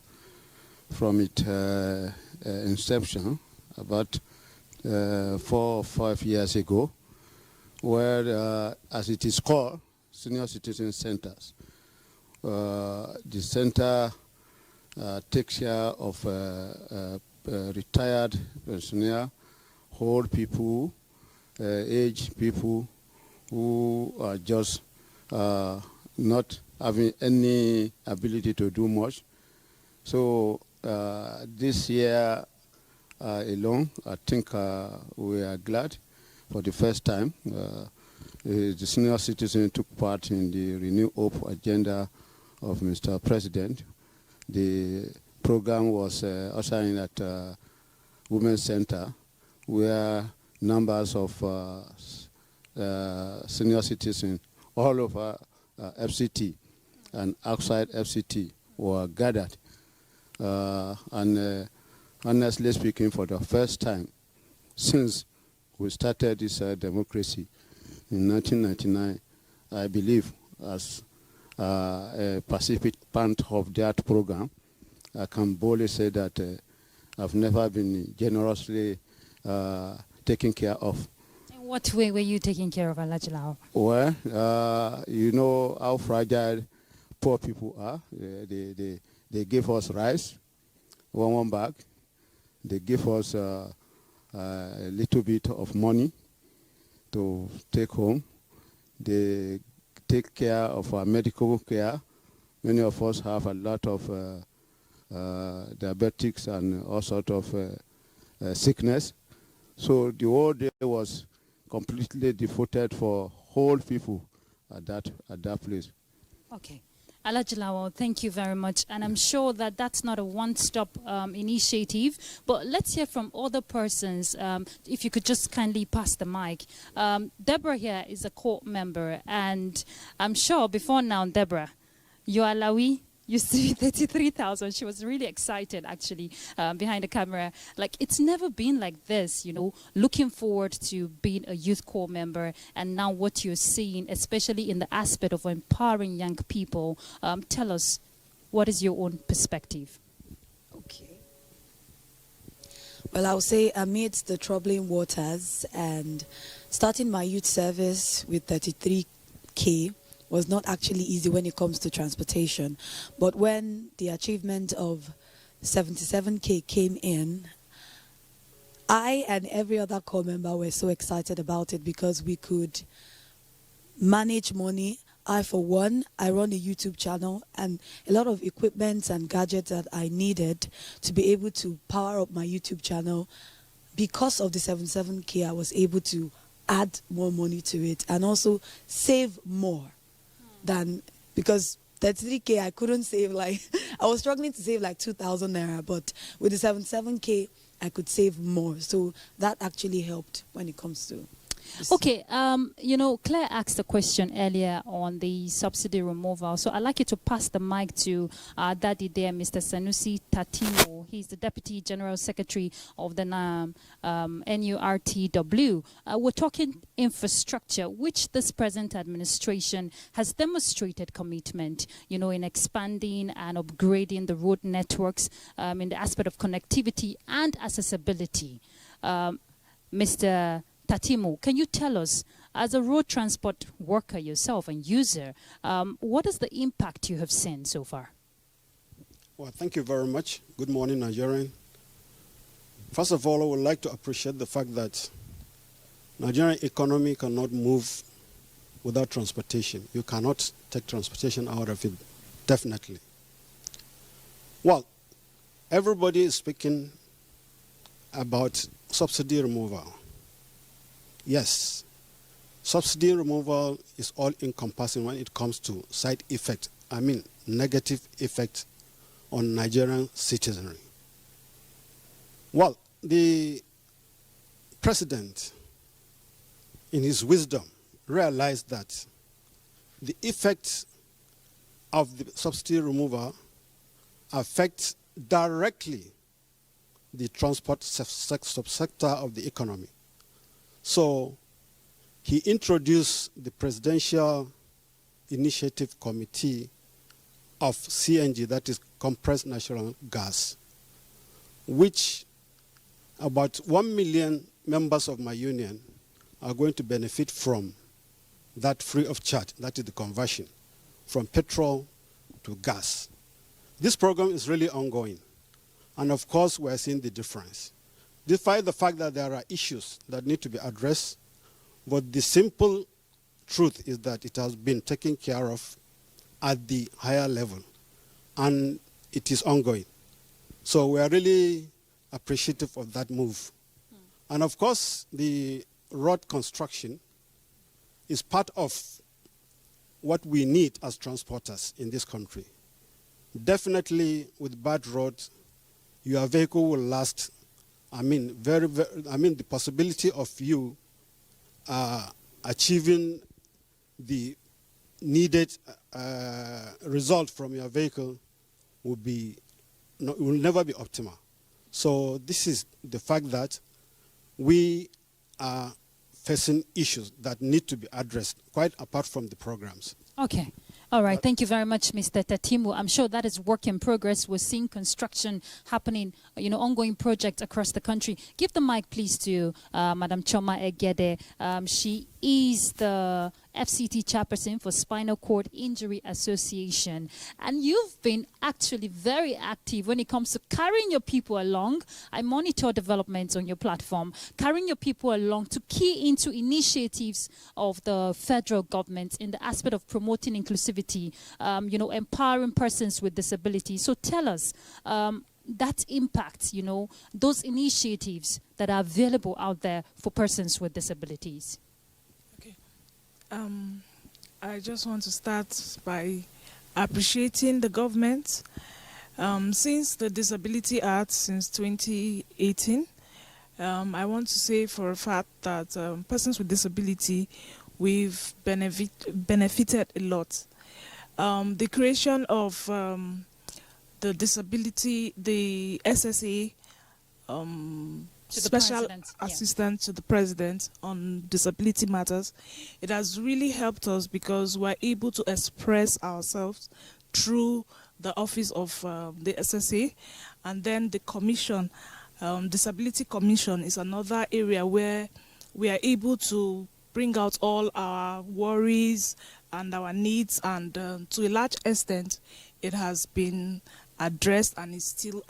from its inception about 4 or 5 years ago, where, as it is called, Senior Citizen Centers. The center takes care of retired pensioners, old people, aged people who are just not having any ability to do much. So this year alone, I think we are glad for the first time. The senior citizen took part in the Renew Hope agenda of Mr. President. The program was ushered in at Women's Center, where numbers of senior citizens all over FCT and outside FCT were gathered. And honestly speaking, for the first time since we started this democracy in 1999, I believe, as a participant of that program, I can boldly say that I've never been generously taken care of. In what way were you taking care of, Alhaji Lawal? Well, you know how fragile poor people are. They give us rice, one bag. They give us a little bit of money to take home. They take care of our medical care. Many of us have a lot of diabetics and all sorts of sickness. So the whole day was completely devoted for whole people at that place. Okay. Alhaji Lawal, thank you very much. And I'm sure that that's not a one-stop initiative, but let's hear from other persons. If you could just kindly pass the mic. Deborah here is a court member, and I'm sure before now, Deborah, you are Lawi. You see 33,000. She was really excited, actually, behind the camera. Like, it's never been like this, you know, looking forward to being a youth corps member, and now what you're seeing, especially in the aspect of empowering young people. Tell us, what is your own perspective? Okay. Well, I would say amidst the troubling waters and starting my youth service with 33K, was not actually easy when it comes to transportation. But when the achievement of 77K came in, I and every other corps member were so excited about it because we could manage money. I, for one, I run a YouTube channel, and a lot of equipment and gadgets that I needed to be able to power up my YouTube channel. Because of the 77K, I was able to add more money to it and also save more. Than, because 33K I couldn't save, like I was struggling to save like 2,000 naira, but with the 77K I could save more, so that actually helped when it comes to Okay, you know, Claire asked a question earlier on the subsidy removal. So I'd like you to pass the mic to Daddy there, Mr. Sanusi Tatimo. He's the Deputy General Secretary of the NURTW. We're talking infrastructure, which this present administration has demonstrated commitment, you know, in expanding and upgrading the road networks in the aspect of connectivity and accessibility. Mr. Tatimo, can you tell us, as a road transport worker yourself and user, what is the impact you have seen so far? Well, thank you very much. Good morning, Nigerian. First of all, I would like to appreciate the fact that Nigerian economy cannot move without transportation. You cannot take transportation out of it, definitely. Well, everybody is speaking about subsidy removal. Yes, subsidy removal is all-encompassing when it comes to side effect, negative effect on Nigerian citizenry. Well, the president, in his wisdom, realized that the effect of the subsidy removal affects directly the transport subsector of the economy. So he introduced the Presidential Initiative Committee of CNG, that is compressed natural gas, which about 1 million members of my union are going to benefit from that free of charge, that is the conversion from petrol to gas. This program is really ongoing. And of course, we're seeing the difference. Despite the fact that there are issues that need to be addressed, but the simple truth is that it has been taken care of at the higher level, and it is ongoing. So we are really appreciative of that move. And of course, the road construction is part of what we need as transporters in this country. Definitely, with bad roads, your vehicle will last. The possibility of you achieving the needed result from your vehicle will never be optimal. So this is the fact that we are facing issues that need to be addressed, quite apart from the programs. Okay. All right. Thank you very much, Mr. Tatimu. I'm sure that is work in progress. We're seeing construction happening, ongoing projects across the country. Give the mic, please, to Madam Choma Egede. She is the FCT chairperson for Spinal Cord Injury Association. And you've been actually very active when it comes to carrying your people along. I monitor developments on your platform, carrying your people along to key into initiatives of the federal government in the aspect of promoting inclusivity, empowering persons with disabilities. So tell us that impact, those initiatives that are available out there for persons with disabilities. I just want to start by appreciating the government. Since the Disability Act, since 2018, I want to say for a fact that persons with disability, we've benefited a lot. The creation of the disability, the SSA, special assistant to the president on disability matters, it has really helped us because we're able to express ourselves through the office of the SSA, and then the commission, disability commission is another area where we are able to bring out all our worries and our needs, and to a large extent it has been addressed and is still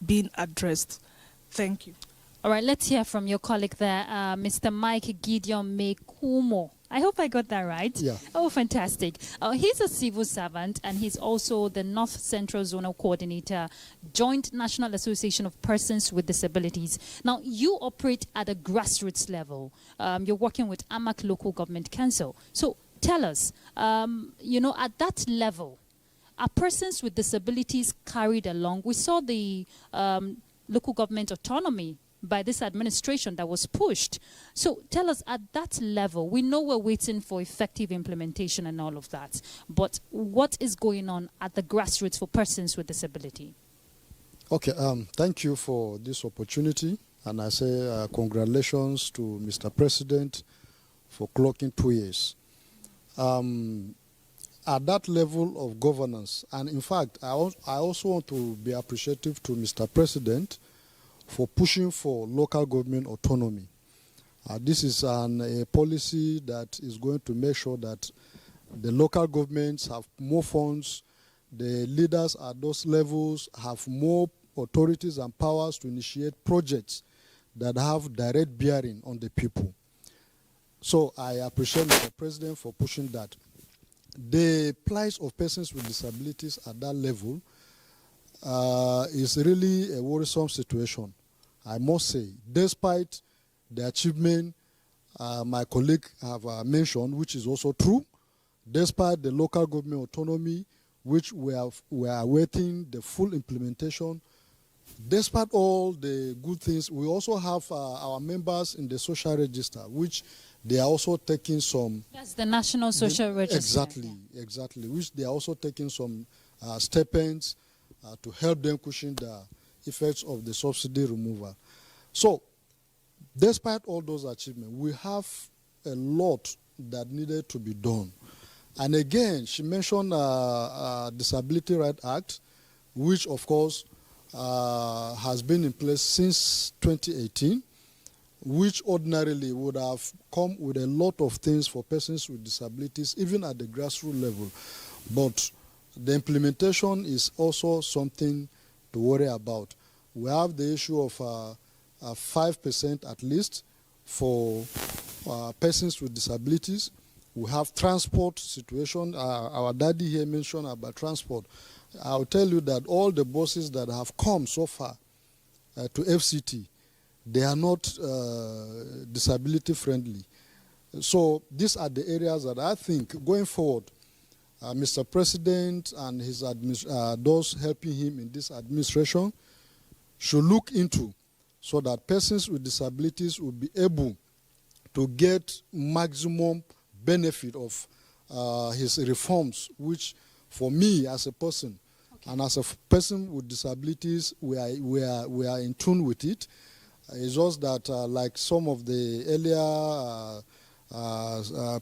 being addressed. Thank you. All right, let's hear from your colleague there, Mr. Mike Gideon Mekumo. I hope I got that right. Yeah. Oh, fantastic. He's a civil servant, and he's also the North Central Zonal Coordinator, Joint National Association of Persons with Disabilities. Now, you operate at a grassroots level. You're working with AMAC Local Government Council. So tell us, at that level, are persons with disabilities carried along? We saw the local government autonomy by this administration that was pushed. So tell us, at that level, we know we're waiting for effective implementation and all of that, but what is going on at the grassroots for persons with disability? Okay, thank you for this opportunity, and I say congratulations to Mr. President for clocking 2 years. At that level of governance, and in fact, I also want to be appreciative to Mr. President for pushing for local government autonomy. This is a policy that is going to make sure that the local governments have more funds, the leaders at those levels have more authorities and powers to initiate projects that have direct bearing on the people. So I appreciate Mr. President for pushing that. The plight of persons with disabilities at that level is really a worrisome situation, I must say. Despite the achievement my colleague have mentioned, which is also true, despite the local government autonomy, which we are awaiting the full implementation, despite all the good things, we also have our members in the social register, which they are also taking some... That's the National Social Register. Exactly, which they are also taking some stipends to help them cushion the effects of the subsidy removal. So, despite all those achievements, we have a lot that needed to be done. And again, she mentioned Disability Rights Act, which of course has been in place since 2018, which ordinarily would have come with a lot of things for persons with disabilities, even at the grassroots level. But the implementation is also something to worry about. We have the issue of 5% at least for persons with disabilities. We have transport situation. Our daddy here mentioned about transport. I'll tell you that all the buses that have come so far to FCT, they are not disability friendly. So these are the areas that I think going forward, Mr. President and his those helping him in this administration should look into, so that persons with disabilities will be able to get maximum benefit of his reforms, which for me as a person, and as a person with disabilities, we are in tune with it. It's just that, like some of the earlier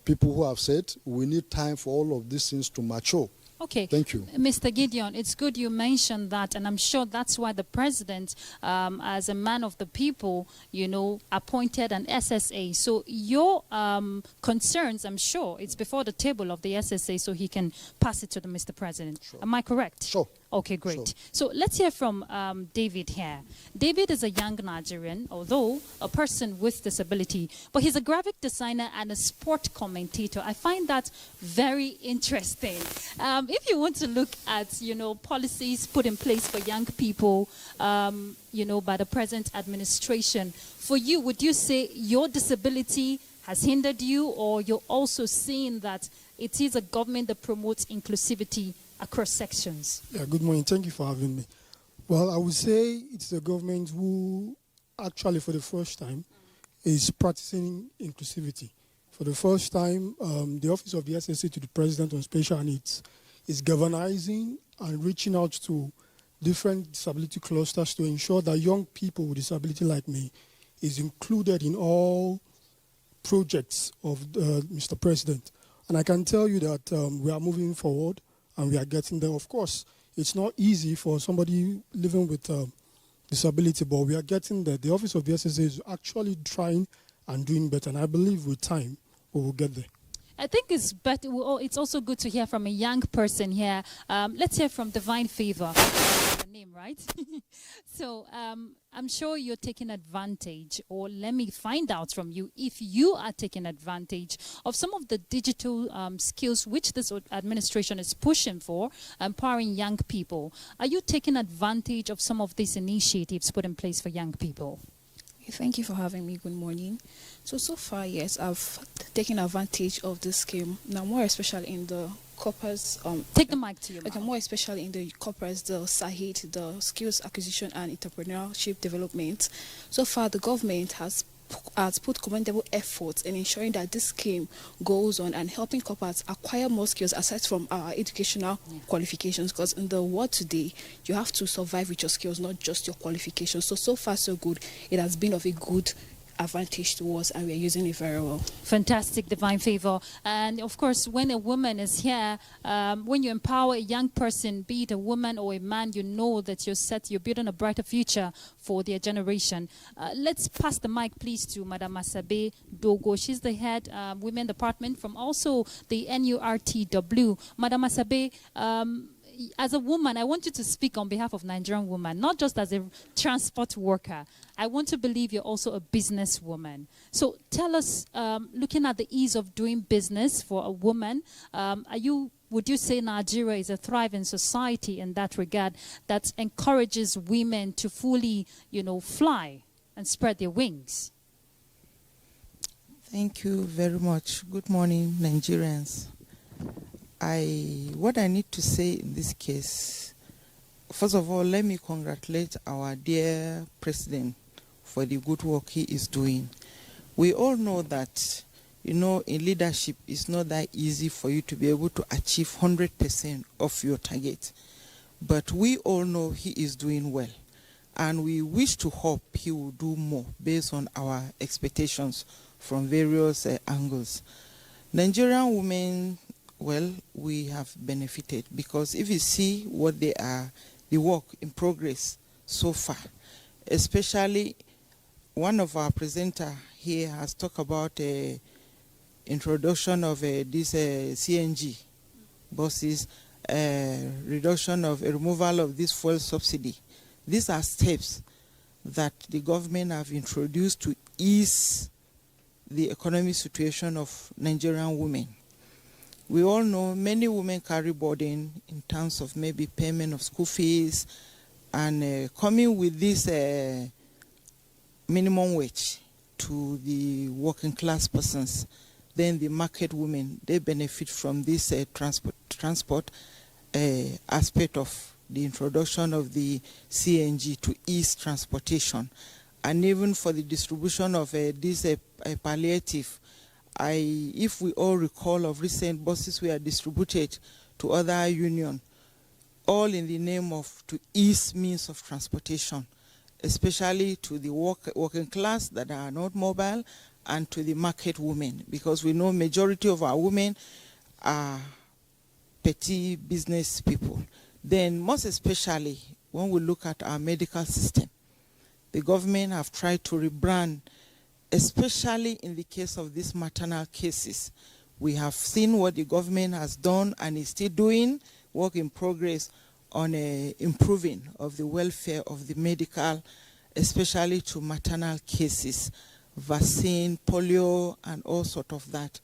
people who have said, we need time for all of these things to mature. Okay. Thank you. Mr. Gideon, it's good you mentioned that, and I'm sure that's why the president, as a man of the people, appointed an SSA. So your concerns, I'm sure, it's before the table of the SSA so he can pass it to the Mr. President. Sure. Am I correct? Sure. Okay, great. Sure. So let's hear from David here. David is a young Nigerian, although a person with disability, but he's a graphic designer and a sport commentator. I find that very interesting. If you want to look at, policies put in place for young people, by the present administration, for you, would you say your disability has hindered you, or you're also seeing that it is a government that promotes inclusivity across sections? Yeah, good morning. Thank you for having me. Well, I would say it's the government who actually for the first time is practicing inclusivity. For the first time, the Office of the SSA to the President on Special Needs is galvanizing and reaching out to different disability clusters to ensure that young people with disability like me is included in all projects of Mr. President. And I can tell you that we are moving forward and we are getting there. Of course, it's not easy for somebody living with disability, but we are getting there. The Office of the SSA is actually trying and doing better, and I believe with time we will get there. I think it's better. It's also good to hear from a young person here. Let's hear from Divine Favor. Your name, right? So I'm sure you're taking advantage, or let me find out from you if you are taking advantage of some of the digital skills which this administration is pushing for, empowering young people. Are you taking advantage of some of these initiatives put in place for young people? Thank you for having me. Good morning. So far, yes, I've taken advantage of this scheme. Now, more especially in the corpus. Take the mic to you. Okay, more especially in the corpus, the SAHIT, the skills acquisition and entrepreneurship development. So far, the government has put commendable efforts in ensuring that this scheme goes on and helping corporates acquire more skills aside from our educational qualifications, because in the world today you have to survive with your skills, not just your qualifications. So far so good. It has been of a good advantage to us, and we are using it very well. Fantastic, Divine Favor. And of course, when a woman is here, when you empower a young person, be it a woman or a man, you know that you're building a brighter future for their generation. Let's pass the mic, please, to Madam Asabe Dogo. She's the head women department from also the NURTW. Madam Asabe, as a woman, I want you to speak on behalf of Nigerian women, not just as a transport worker. I want to believe you're also a businesswoman. So tell us, looking at the ease of doing business for a woman, would you say Nigeria is a thriving society in that regard that encourages women to fully, fly and spread their wings? Thank you very much. Good morning, Nigerians. What I need to say in this case, first of all, let me congratulate our dear president for the good work he is doing. We all know that, in leadership, it's not that easy for you to be able to achieve 100% of your target. But we all know he is doing well. And we wish to hope he will do more based on our expectations from various angles. Nigerian women, well, we have benefited because if you see what they are, the work in progress so far, especially one of our presenter here has talked about introduction of this CNG buses, reduction of removal of this fuel subsidy. These are steps that the government have introduced to ease the economic situation of Nigerian women. We all know many women carry burden in terms of maybe payment of school fees, and coming with this minimum wage to the working class persons, then the market women, they benefit from this transport aspect of the introduction of the CNG to ease transportation. And even for the distribution of this palliative, if we all recall of recent buses were distributed to other union, all in the name of to ease means of transportation, especially to the working class that are not mobile and to the market women, because we know majority of our women are petty business people. Then most especially when we look at our medical system, the government have tried to rebrand, especially in the case of these maternal cases. We have seen what the government has done and is still doing, work in progress on improving of the welfare of the medical, especially to maternal cases, vaccine, polio, and all sort of that,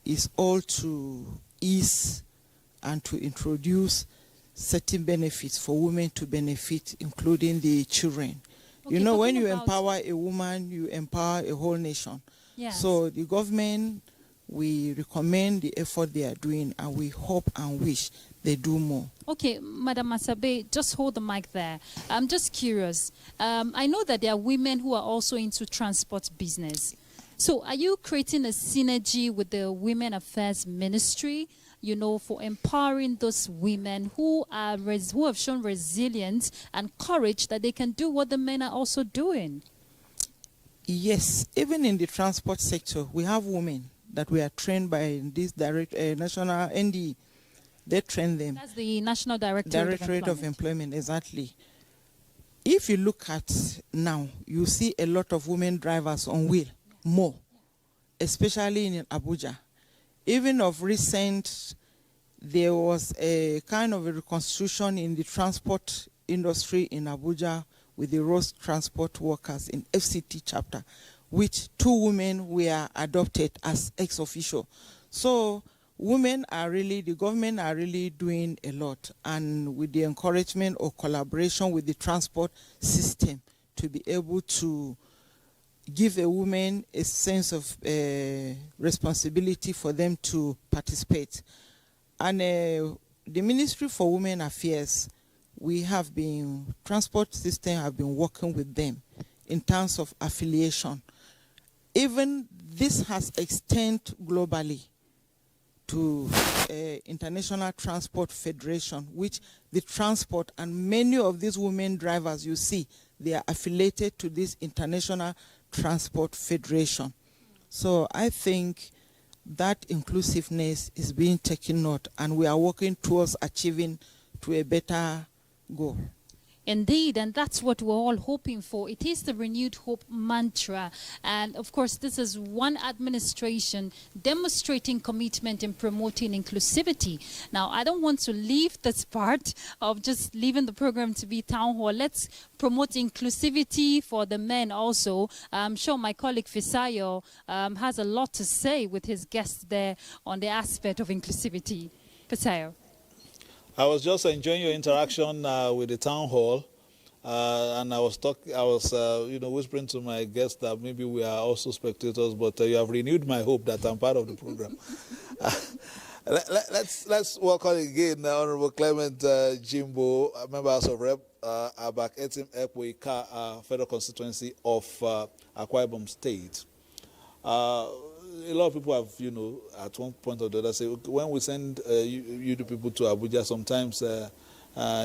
is all to ease and to introduce certain benefits for women to benefit, including the children. Okay, you know, when you empower a woman, you empower a whole nation. Yes. So the government, we recommend the effort they are doing, and we hope and wish they do more. Okay, Madam Asabe, just hold the mic there. I'm just curious. I know that there are women who are also into transport business. So are you creating a synergy with the Women Affairs Ministry, you know, for empowering those women who have shown resilience and courage that they can do what the men are also doing? Yes, even in the transport sector, we have women that we are trained by this national NDE. They train them. That's the National Directorate of Employment, exactly. If you look at now, you see a lot of women drivers on wheel, more, especially in Abuja. Even of recent, there was a kind of a reconstruction in the transport industry in Abuja with the road transport workers in FCT chapter, which 2 women were adopted as ex officio. So women are really, the government are really doing a lot, and with the encouragement or collaboration with the transport system to be able to give a woman a sense of responsibility for them to participate. And the Ministry for Women Affairs, we have been, transport system have been working with them in terms of affiliation. Even this has extended globally to International Transport Federation, which the transport and many of these women drivers you see, they are affiliated to this International Transport Federation. So I think that inclusiveness is being taken note, and we are working towards achieving to a better goal. Indeed, and that's what we're all hoping for. It is the renewed hope mantra. And of course, this is one administration demonstrating commitment in promoting inclusivity. Now, I don't want to leave this part of just leaving the program to be town hall. Let's promote inclusivity for the men also. I'm sure my colleague Fisayo has a lot to say with his guests there on the aspect of inclusivity. Fisayo. I was just enjoying your interaction with the town hall, and I was whispering to my guests that maybe we are also spectators, but you have renewed my hope that I'm part of the program. Let's welcome again Honorable Clement Jimbo, member House of Rep, Abak Etim Ekwe, Federal Constituency of Akwa Ibom State. A lot of people have, at one point or the other say, when we send you people to Abuja, sometimes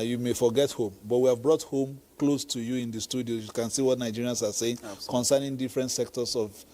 you may forget home. But we have brought home close to you in the studio. You can see what Nigerians are saying concerning different sectors of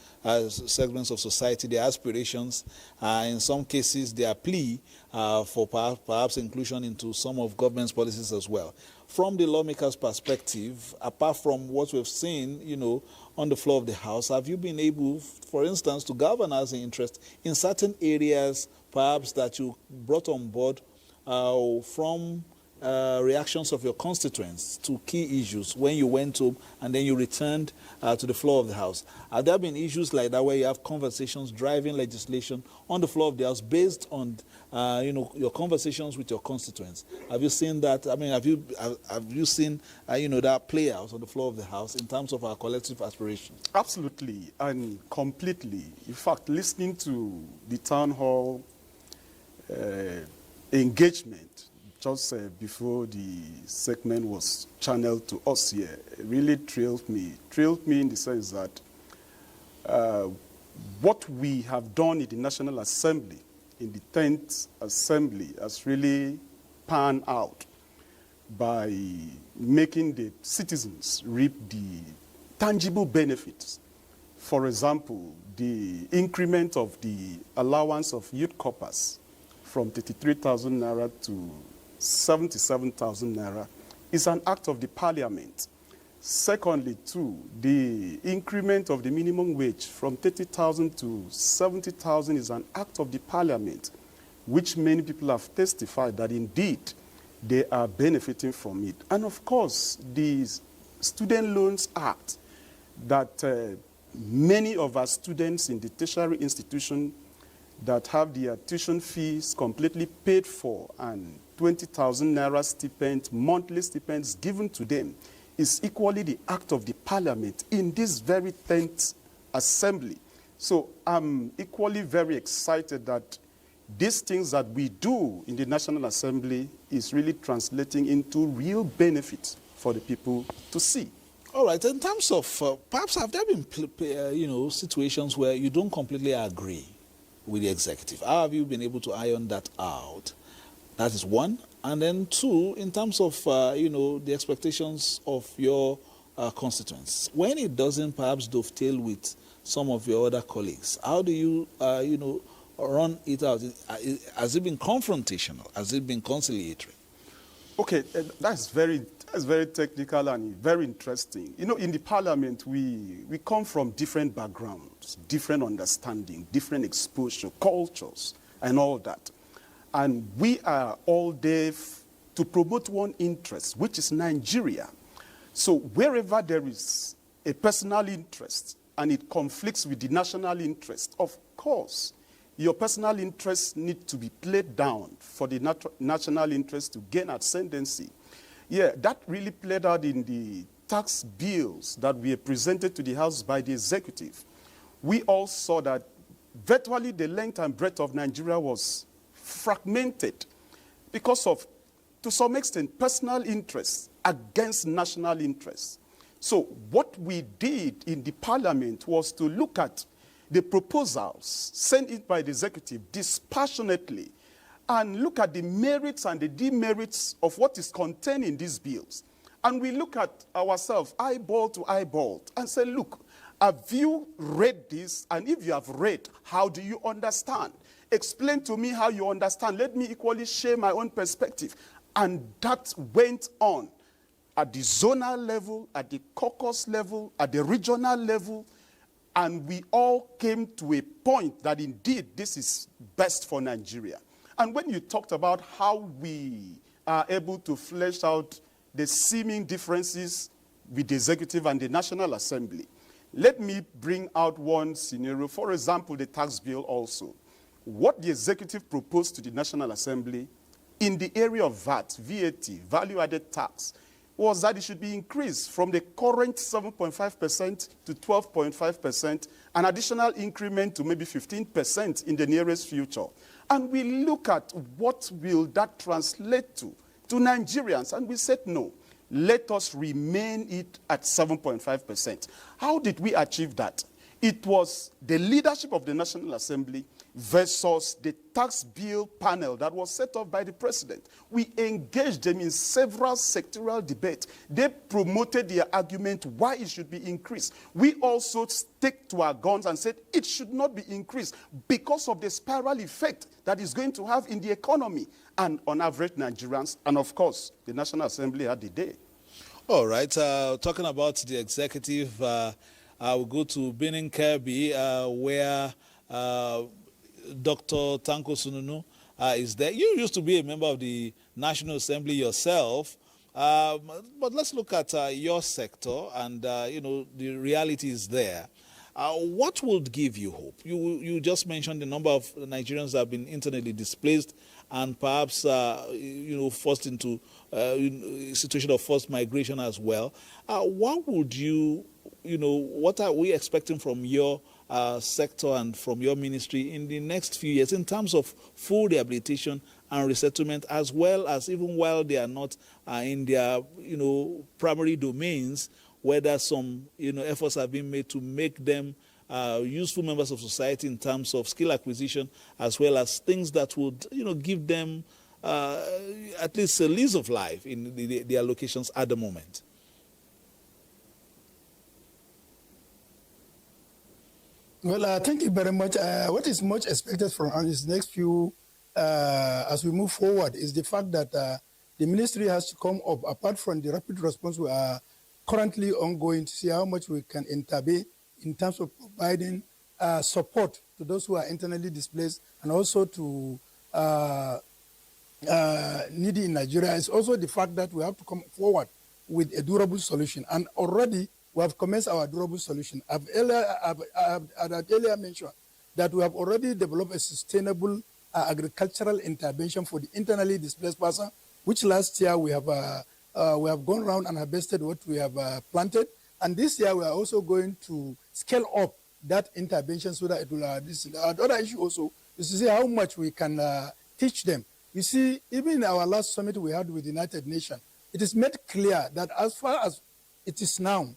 segments of society, their aspirations, in some cases their plea for perhaps inclusion into some of government's policies as well. From the lawmakers' perspective, apart from what we've seen, on the floor of the House, have you been able, for instance, to galvanize the interest in certain areas, perhaps that you brought on board from reactions of your constituents to key issues when you went home and then you returned to the floor of the House? Have there been issues like that where you have conversations driving legislation on the floor of the House based on your conversations with your constituents? Have you seen that? I mean, have you seen that play out on the floor of the House in terms of our collective aspirations? Absolutely and completely. In fact, listening to the town hall engagement just before the segment was channeled to us here, it really thrilled me. Thrilled me in the sense that what we have done in the National Assembly, in the 10th Assembly, has really panned out by making the citizens reap the tangible benefits. For example, the increment of the allowance of youth corpers from 33,000 naira to 77,000 naira is an act of the parliament. Secondly, too, the increment of the minimum wage from 30,000 to 70,000 is an act of the parliament, which many people have testified that indeed they are benefiting from it. And of course, the Student Loans Act that many of our students in the tertiary institution that have their tuition fees completely paid for and 20,000 naira stipend, monthly stipends given to them is equally the act of the parliament in this very 10th assembly. So I'm equally very excited that these things that we do in the National Assembly is really translating into real benefits for the people to see. All right, in terms of, perhaps have there been, situations where you don't completely agree with the executive? How have you been able to iron that out? That is one. And then two, in terms of, the expectations of your constituents, when it doesn't perhaps dovetail with some of your other colleagues, how do you, run it out? Has it been confrontational? Has it been conciliatory? Okay, that's very technical and very interesting. In the parliament, we come from different backgrounds, different understanding, different exposure, cultures, and all that. And we are all there to promote one interest, which is Nigeria. So wherever there is a personal interest and it conflicts with the national interest, of course, your personal interests need to be played down for the national interest to gain ascendancy. Yeah, that really played out in the tax bills that were presented to the House by the executive. We all saw that virtually the length and breadth of Nigeria was fragmented because of, to some extent, personal interests against national interests. So what we did in the parliament was to look at the proposals sent in by the executive dispassionately and look at the merits and the demerits of what is contained in these bills. And we look at ourselves eyeball to eyeball and say, look, have you read this? And if you have read, how do you understand? Explain to me how you understand. Let me equally share my own perspective. And that went on at the zonal level, at the caucus level, at the regional level, and we all came to a point that indeed this is best for Nigeria. And when you talked about how we are able to flesh out the seeming differences with the executive and the National Assembly, let me bring out one scenario. For example, the tax bill also. What the executive proposed to the National Assembly in the area of VAT, value-added tax, was that it should be increased from the current 7.5% to 12.5%, an additional increment to maybe 15% in the nearest future. And we look at what will that translate to Nigerians, and we said no. Let us remain it at 7.5%. How did we achieve that? It was the leadership of the National Assembly versus the tax bill panel that was set up by the president. We engaged them in several sectoral debates. They promoted their argument why it should be increased. We also stick to our guns and said it should not be increased because of the spiral effect that is going to have in the economy and on average Nigerians. And of course, the National Assembly had the day. All right, talking about the executive, I will go to Benin Kirby, where Dr. Tanko Sununu is there. You used to be a member of the National Assembly yourself, but let's look at your sector and, you know, the reality is there. What would give you hope? You just mentioned the number of Nigerians that have been internally displaced and perhaps, you know, forced into a situation of forced migration as well. What would you know, what are we expecting from your sector and from your ministry in the next few years in terms of full rehabilitation and resettlement, as well as even while they are not in their, you know, primary domains, whether some, you know, efforts have been made to make them useful members of society in terms of skill acquisition, as well as things that would, you know, give them at least a lease of life in their locations at the moment? Well, thank you very much. What is much expected from us this next few, as we move forward, is the fact that the ministry has to come up, apart from the rapid response we are currently ongoing, to see how much we can intervene in terms of providing support to those who are internally displaced and also to needy in Nigeria. It's also the fact that we have to come forward with a durable solution. And already we have commenced our durable solution. I've earlier mentioned that we have already developed a sustainable agricultural intervention for the internally displaced person, which last year we have gone around and harvested what we have planted. And this year we are also going to scale up that intervention so that it will, the other issue also is to see how much we can teach them. You see, even in our last summit we had with the United Nations, it is made clear that as far as it is now,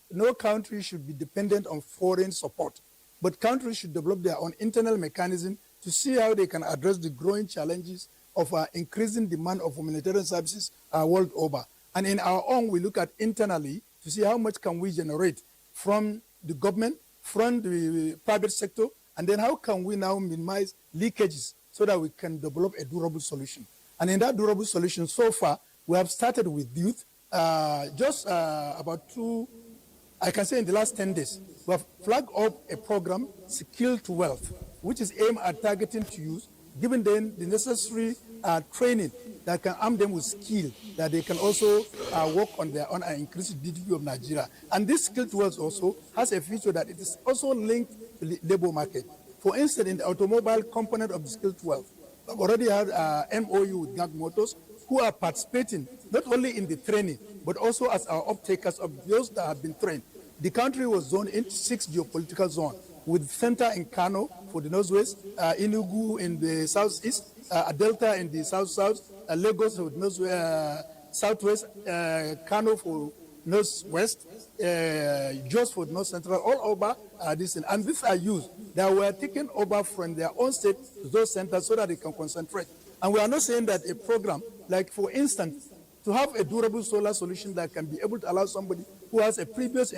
no country should be dependent on foreign support, but countries should develop their own internal mechanism to see how they can address the growing challenges of increasing demand of humanitarian services world over. And in our own, we look at internally to see how much can we generate from the government, from the private sector, and then how can we now minimize leakages so that we can develop a durable solution. And in that durable solution, so far, we have started with youth. About I can say in the last 10 days, we have flagged up a program, Skill to Wealth, which is aimed at targeting to youth, giving them the necessary training that can arm them with skill, that they can also work on their own and increase the GDP of Nigeria. And this Skill to Wealth also has a feature that it is also linked to the labor market. For instance, in the automobile component of the Skill to Wealth, we've already had MOU with GAG Motors, who are participating not only in the training, but also as our off-takers of those that have been trained. The country was zoned into 6 geopolitical zones, with center in Kano for the northwest, Enugu in the southeast, Delta in the south-south, Lagos for the southwest, Kano for northwest, Jos for north central, all over this. And these are used that were taken over from their own state to those centers so that they can concentrate. And we are not saying that a program, like for instance, to have a durable solar solution that can be able to allow somebody who has a previous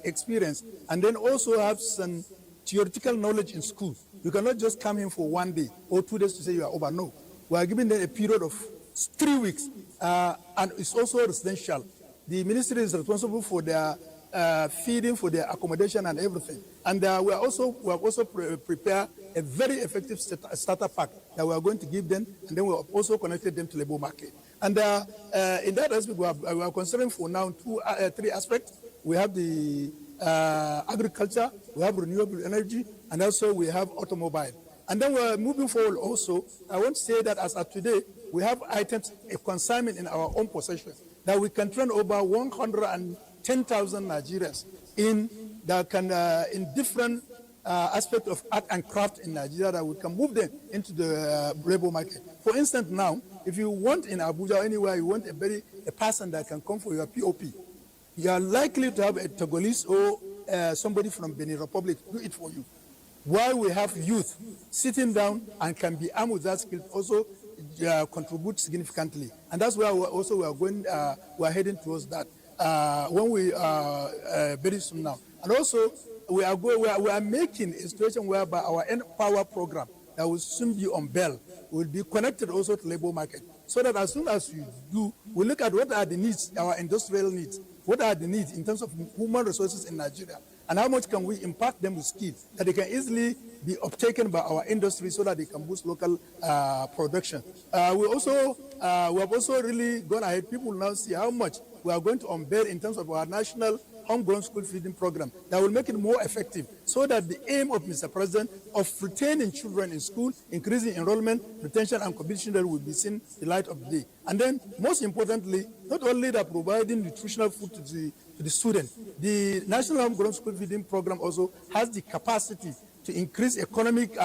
experience and then also have some theoretical knowledge in school. You cannot just come in for 1 day or 2 days to say you are over. No. We are giving them a period of 3 weeks, and it's also residential. The ministry is responsible for their feeding, for their accommodation and everything. And we have also prepared a very effective starter pack that we are going to give them, and then we have also connected them to labor market. And in that aspect, we are considering for now 3 aspects. We have the agriculture, we have renewable energy, and also we have automobile. And then we're moving forward also. I want to say that as of today, we have items, a consignment in our own possession, that we can train over 110,000 Nigerians in different aspects of art and craft in Nigeria, that we can move them into the labor market. For instance, now, if you want in Abuja or anywhere, you want a person that can come for your POP, you are likely to have a Togolese or somebody from Benin Republic do it for you. while we have youth sitting down and can be armed with that skill, also contribute significantly. And that's where we are going, we are heading towards that when we very soon now. And also, we are making a situation whereby our Empower program that will soon be unveiled will be connected also to labor market, so that as soon as we look at what are the needs, our industrial needs, what are the needs in terms of human resources in Nigeria, and how much can we impact them with skills that they can easily be uptaken by our industry so that they can boost local production. We have also really gone ahead. People now see how much we are going to unveil in terms of our national homegrown school feeding program that will make it more effective, so that the aim of Mr. President of retaining children in school, increasing enrollment, retention, and competition will be seen the light of the day. And then, most importantly, not only that providing nutritional food to the student, the National Homegrown School Feeding Program also has the capacity to increase economic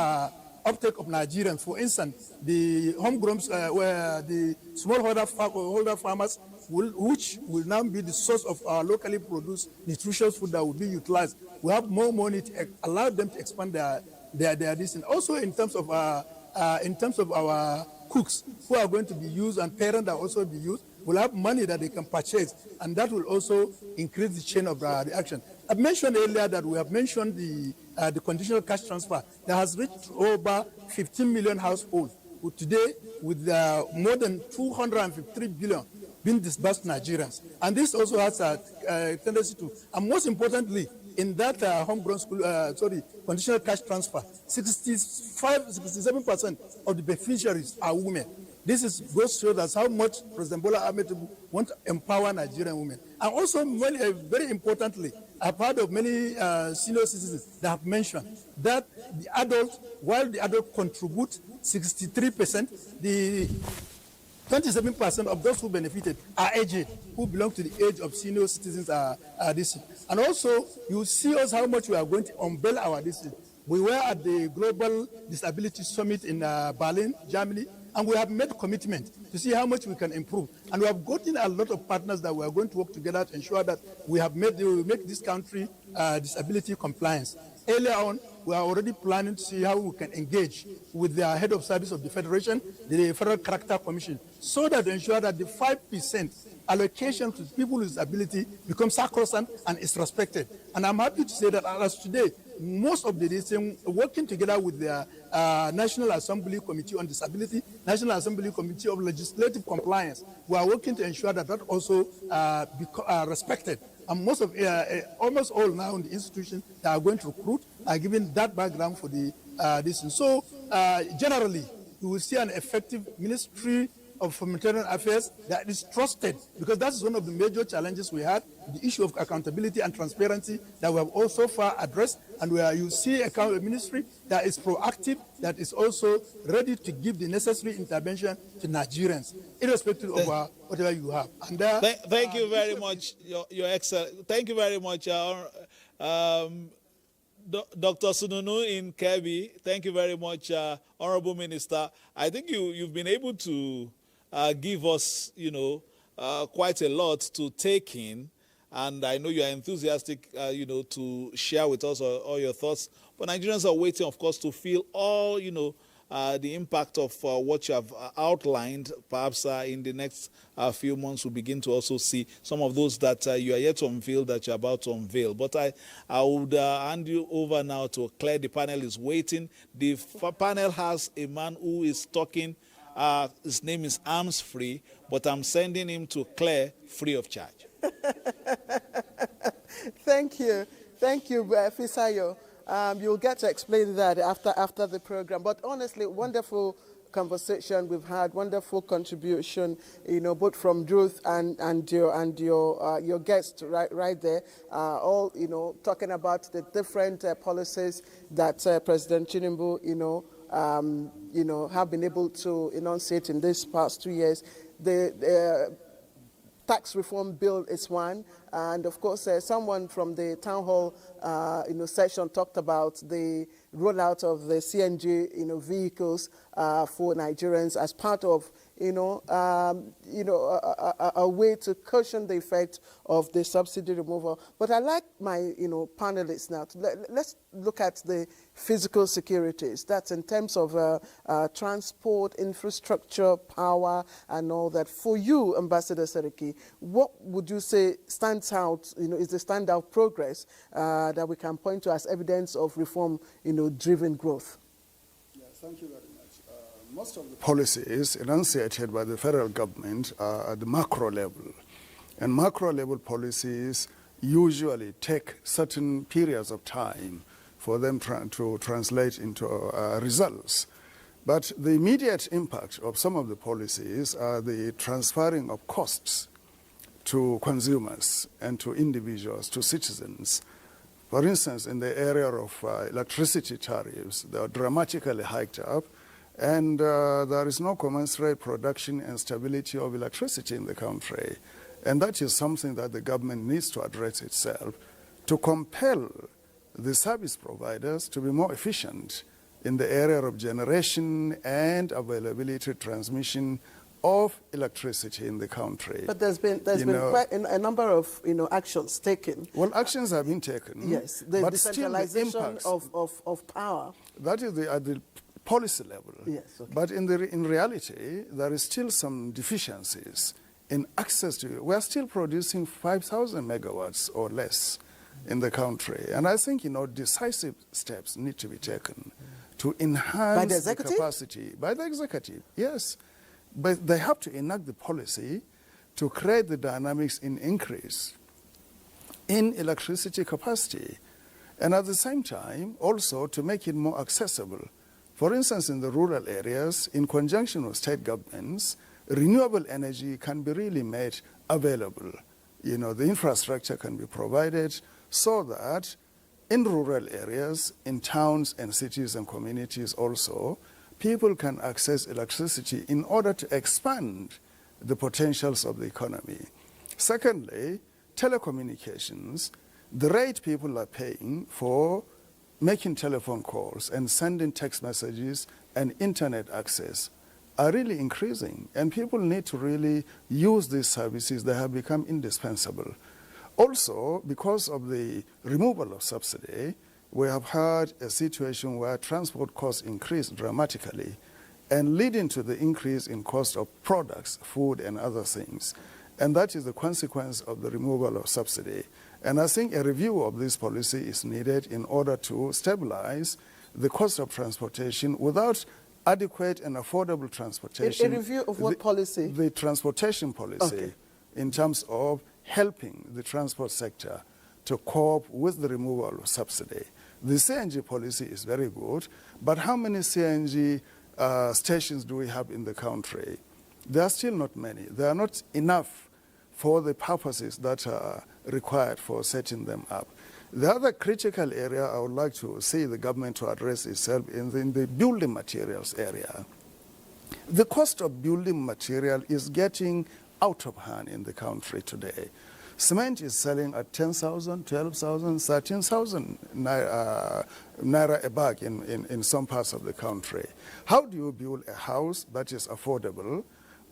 uptake of Nigerians. For instance, the homegrown, where the smallholder farmers, which will now be the source of our locally produced nutritious food that will be utilized, we have more money to allow them to expand their distance. Also, in terms of our cooks who are going to be used and parents that also be used, will have money that they can purchase, and that will also increase the chain of reaction. I mentioned earlier that we have mentioned the conditional cash transfer that has reached over 15 million households today, with more than 253 billion being disbursed to Nigerians. And this also has a tendency to, and most importantly, in that homegrown school, conditional cash transfer, 67% of the beneficiaries are women. This goes to show us how much President Bola Ahmed Tinubu wants to empower Nigerian women. And also, very importantly, I've heard of many senior citizens that have mentioned that while the adults contribute 63%, the 27% of those who benefited are aged, who belong to the age of senior citizens are this. And also, you see us how much we are going to unveil our district. We were at the Global Disability Summit in Berlin, Germany, and we have made commitment to see how much we can improve. And we have gotten a lot of partners that we are going to work together to ensure that we will make this country disability compliance. Earlier on, we are already planning to see how we can engage with the head of service of the Federation, the Federal Character Commission, so that to ensure that the 5% allocation to people with disability becomes sacrosanct and is respected. And I'm happy to say that as today, most of the nation working together with the National Assembly Committee on Disability, National Assembly Committee of Legislative Compliance, we are working to ensure that that also be respected. And almost all now in the institutions that are going to recruit are given that background for this. So generally, you will see an effective Ministry of Humanitarian Affairs that is trusted, because that's one of the major challenges we had, the issue of accountability and transparency that we have also far addressed, and where you see a ministry that is proactive, that is also ready to give the necessary intervention to Nigerians, irrespective of whatever you have. And thank you very much, Your Excellency. Thank you very much, Dr. Sununu in Kebbi. Thank you very much, Honorable Minister. I think you've been able to give us, quite a lot to take in, and I know you are enthusiastic, to share with us all your thoughts. But Nigerians are waiting, of course, to feel all, the impact of what you have outlined. Perhaps in the next few months, we'll begin to also see some of those that you are yet to unveil, that you're about to unveil. But I would hand you over now to Claire. The panel is waiting. The panel has a man who is talking. His name is Arms Free, but I'm sending him to Claire free of charge. Thank you, Fisayo. You'll get to explain that after the program. But honestly, wonderful conversation we've had, wonderful contribution, both from Ruth and your guest right there, all talking about the different policies that President Tinubu have been able to enunciate in these past 2 years. The tax reform bill is one, and of course, someone from the town hall, session talked about the rollout of the CNG, vehicles for Nigerians as part of, a way to cushion the effect of the subsidy removal. But I like my, panelists now. Let's look at the physical securities. That's in terms of transport, infrastructure, power, and all that. For you, Ambassador Seriki, what would you say stands out, is the standout progress that we can point to as evidence of reform, driven growth? Yeah, thank you very much. Most of the policies enunciated by the federal government are at the macro level. And macro level policies usually take certain periods of time for them to translate into results. But the immediate impact of some of the policies are the transferring of costs to consumers and to individuals, to citizens. For instance, in the area of electricity tariffs, they are dramatically hiked up, and there is no commensurate production and stability of electricity in the country. And that is something that the government needs to address itself, to compel the service providers to be more efficient in the area of generation and availability transmission of electricity in the country. But there's been quite a number of actions taken. Well, actions have been taken. Yes, the decentralization of power. That is at the policy level. Yes, okay. But in reality, there is still some deficiencies in access to it. We are still producing 5,000 megawatts or less in the country. And I think, decisive steps need to be taken to enhance the capacity. By the executive, yes. But they have to enact the policy to create the dynamics in increase in electricity capacity. And at the same time, also to make it more accessible. For instance, in the rural areas, in conjunction with state governments, renewable energy can be really made available. The infrastructure can be provided so that in rural areas, in towns and cities and communities also, people can access electricity in order to expand the potentials of the economy. Secondly, telecommunications, the rate people are paying for making telephone calls and sending text messages and internet access are really increasing, and people need to really use these services. They have become indispensable. Also, because of the removal of subsidy, we have had a situation where transport costs increased dramatically and leading to the increase in cost of products, food and other things. And that is the consequence of the removal of subsidy. And I think a review of this policy is needed in order to stabilize the cost of transportation without adequate and affordable transportation. A review of what policy? The transportation policy, okay, in terms of helping the transport sector to cope with the removal of subsidy. The CNG policy is very good, but how many CNG stations do we have in the country? There are still not many. There are not enough for the purposes that are required for setting them up. The other critical area I would like to see the government to address itself in the building materials area. The cost of building material is getting out of hand in the country today. Cement is selling at 10,000, 12,000, 13,000 naira a bag in some parts of the country. How do you build a house that is affordable,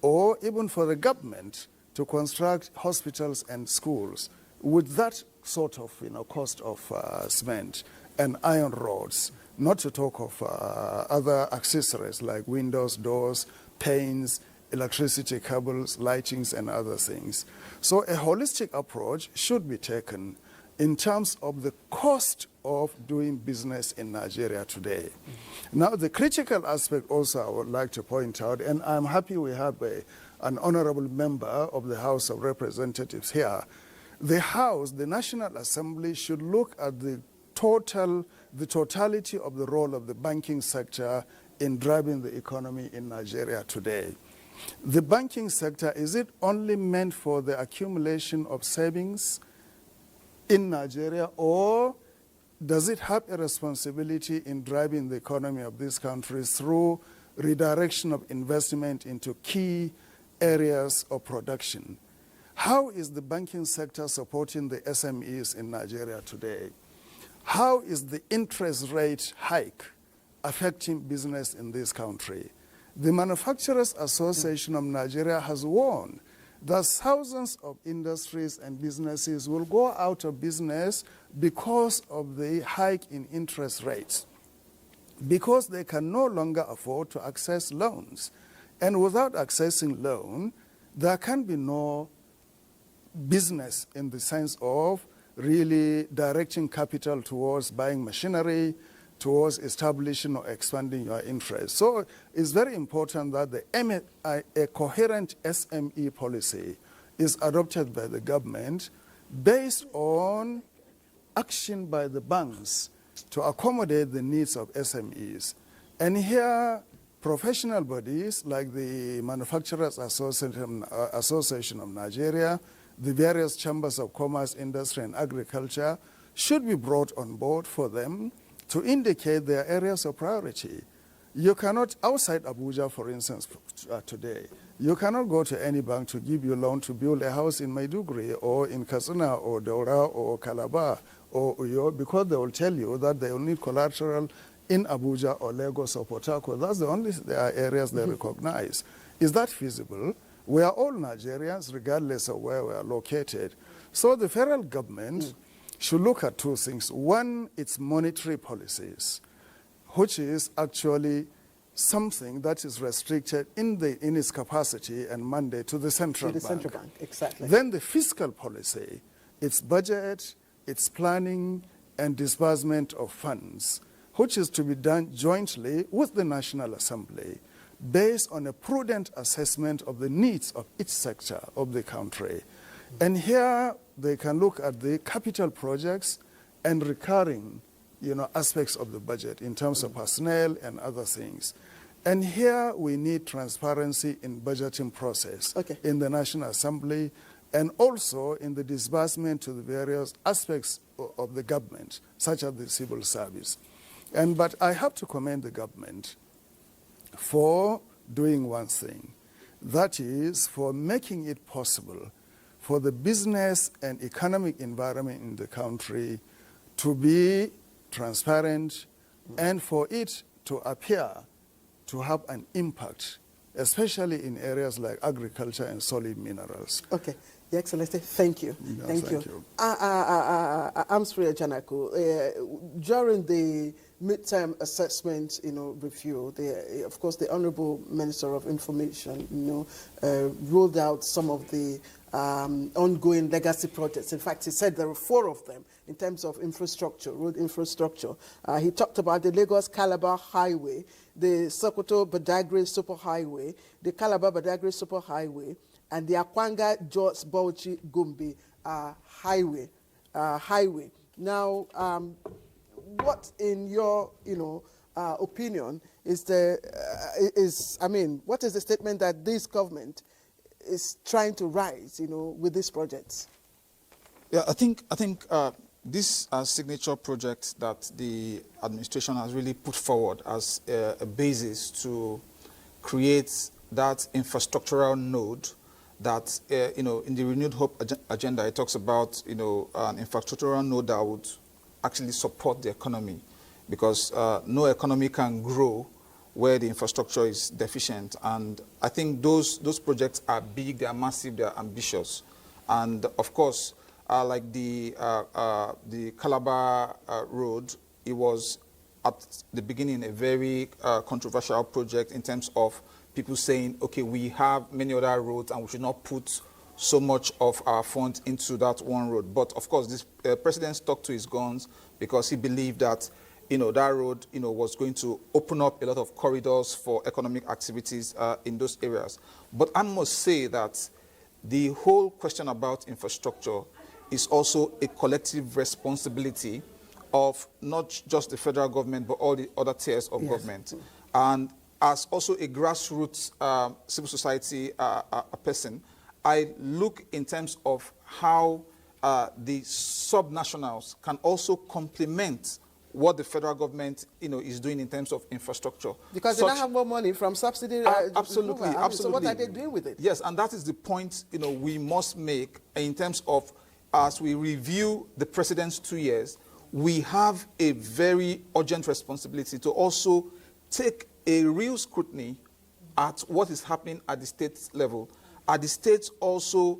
or even for the government to construct hospitals and schools with that sort of cost of cement and iron rods, not to talk of other accessories like windows, doors, panes, electricity cables, lightings, and other things. So a holistic approach should be taken in terms of the cost of doing business in Nigeria today. Now, the critical aspect also I would like to point out, and I'm happy we have an honorable member of the House of Representatives here. The House, the National Assembly, should look at the totality of the role of the banking sector in driving the economy in Nigeria today. The banking sector, is it only meant for the accumulation of savings in Nigeria, or does it have a responsibility in driving the economy of this country through redirection of investment into key areas of production? How is the banking sector supporting the SMEs in Nigeria today? How is the interest rate hike affecting business in this country? The Manufacturers Association of Nigeria has warned that thousands of industries and businesses will go out of business because of the hike in interest rates, because they can no longer afford to access loans. And without accessing loan, there can be no business in the sense of really directing capital towards buying machinery, towards establishing or expanding your interest. So it's very important that a coherent SME policy is adopted by the government based on action by the banks to accommodate the needs of SMEs. And here, professional bodies like the Manufacturers Association of Nigeria, the various chambers of commerce, industry, and agriculture should be brought on board for them to indicate their areas of priority. You cannot, outside Abuja, for instance, today, you cannot go to any bank to give you a loan to build a house in Maiduguri or in Katsina or Daura or Calabar or Uyo, because they will tell you that they will need collateral in Abuja or Lagos or Port Harcourt. That's the only areas they recognize. Is that feasible? We are all Nigerians, regardless of where we are located. So the federal government should look at two things. One, its monetary policies, which is actually something that is restricted in its capacity and mandate to the central bank. Central bank, exactly. Then the fiscal policy, its budget, its planning, and disbursement of funds, which is to be done jointly with the National Assembly, based on a prudent assessment of the needs of each sector of the country. And here they can look at the capital projects and recurring, aspects of the budget in terms of personnel and other things. And here we need transparency in budgeting process in the National Assembly and also in the disbursement to the various aspects of the government, such as the civil service. But I have to commend the government for doing one thing, that is for making it possible for the business and economic environment in the country to be transparent and for it to appear to have an impact, especially in areas like agriculture and solid minerals. Okay. Your Excellency, thank you. No, thank you. Amsfree Ajanaku, during the midterm assessment, review, of course, the Honorable Minister of Information, ruled out some of the ongoing legacy projects. In fact, he said there were 4 of them in terms of infrastructure, road infrastructure. He talked about the Lagos-Calabar Highway, the Sokoto-Badagry Superhighway, the Calabar-Badagry Superhighway, and the Akwanga-Jos Bauchi-Gombe highway. Now, what, in your opinion, what is the statement that this government is trying to rise, with these projects? Yeah, I think these are signature projects that the administration has really put forward as a basis to create that infrastructural node that, in the Renewed Hope agenda, it talks about, an infrastructural node that would actually support the economy, because no economy can grow where the infrastructure is deficient. And I think those projects are big, they are massive, they are ambitious. And of course, like the Calabar Road, it was at the beginning a very controversial project in terms of people saying, okay, we have many other roads and we should not put so much of our funds into that one road. But of course, this president stuck to his guns because he believed that, that road, was going to open up a lot of corridors for economic activities in those areas. But I must say that the whole question about infrastructure is also a collective responsibility of not just the federal government, but all the other tiers of government. And as also a grassroots civil society a person, I look in terms of how the subnationals can also complement what the federal government, is doing in terms of infrastructure. Because they don't have more money from subsidy. Absolutely, absolutely. So what are they doing with it? Yes, and that is the point, we must make in terms of, as we review the president's 2 years, we have a very urgent responsibility to also take a real scrutiny at what is happening at the state level, are the states also,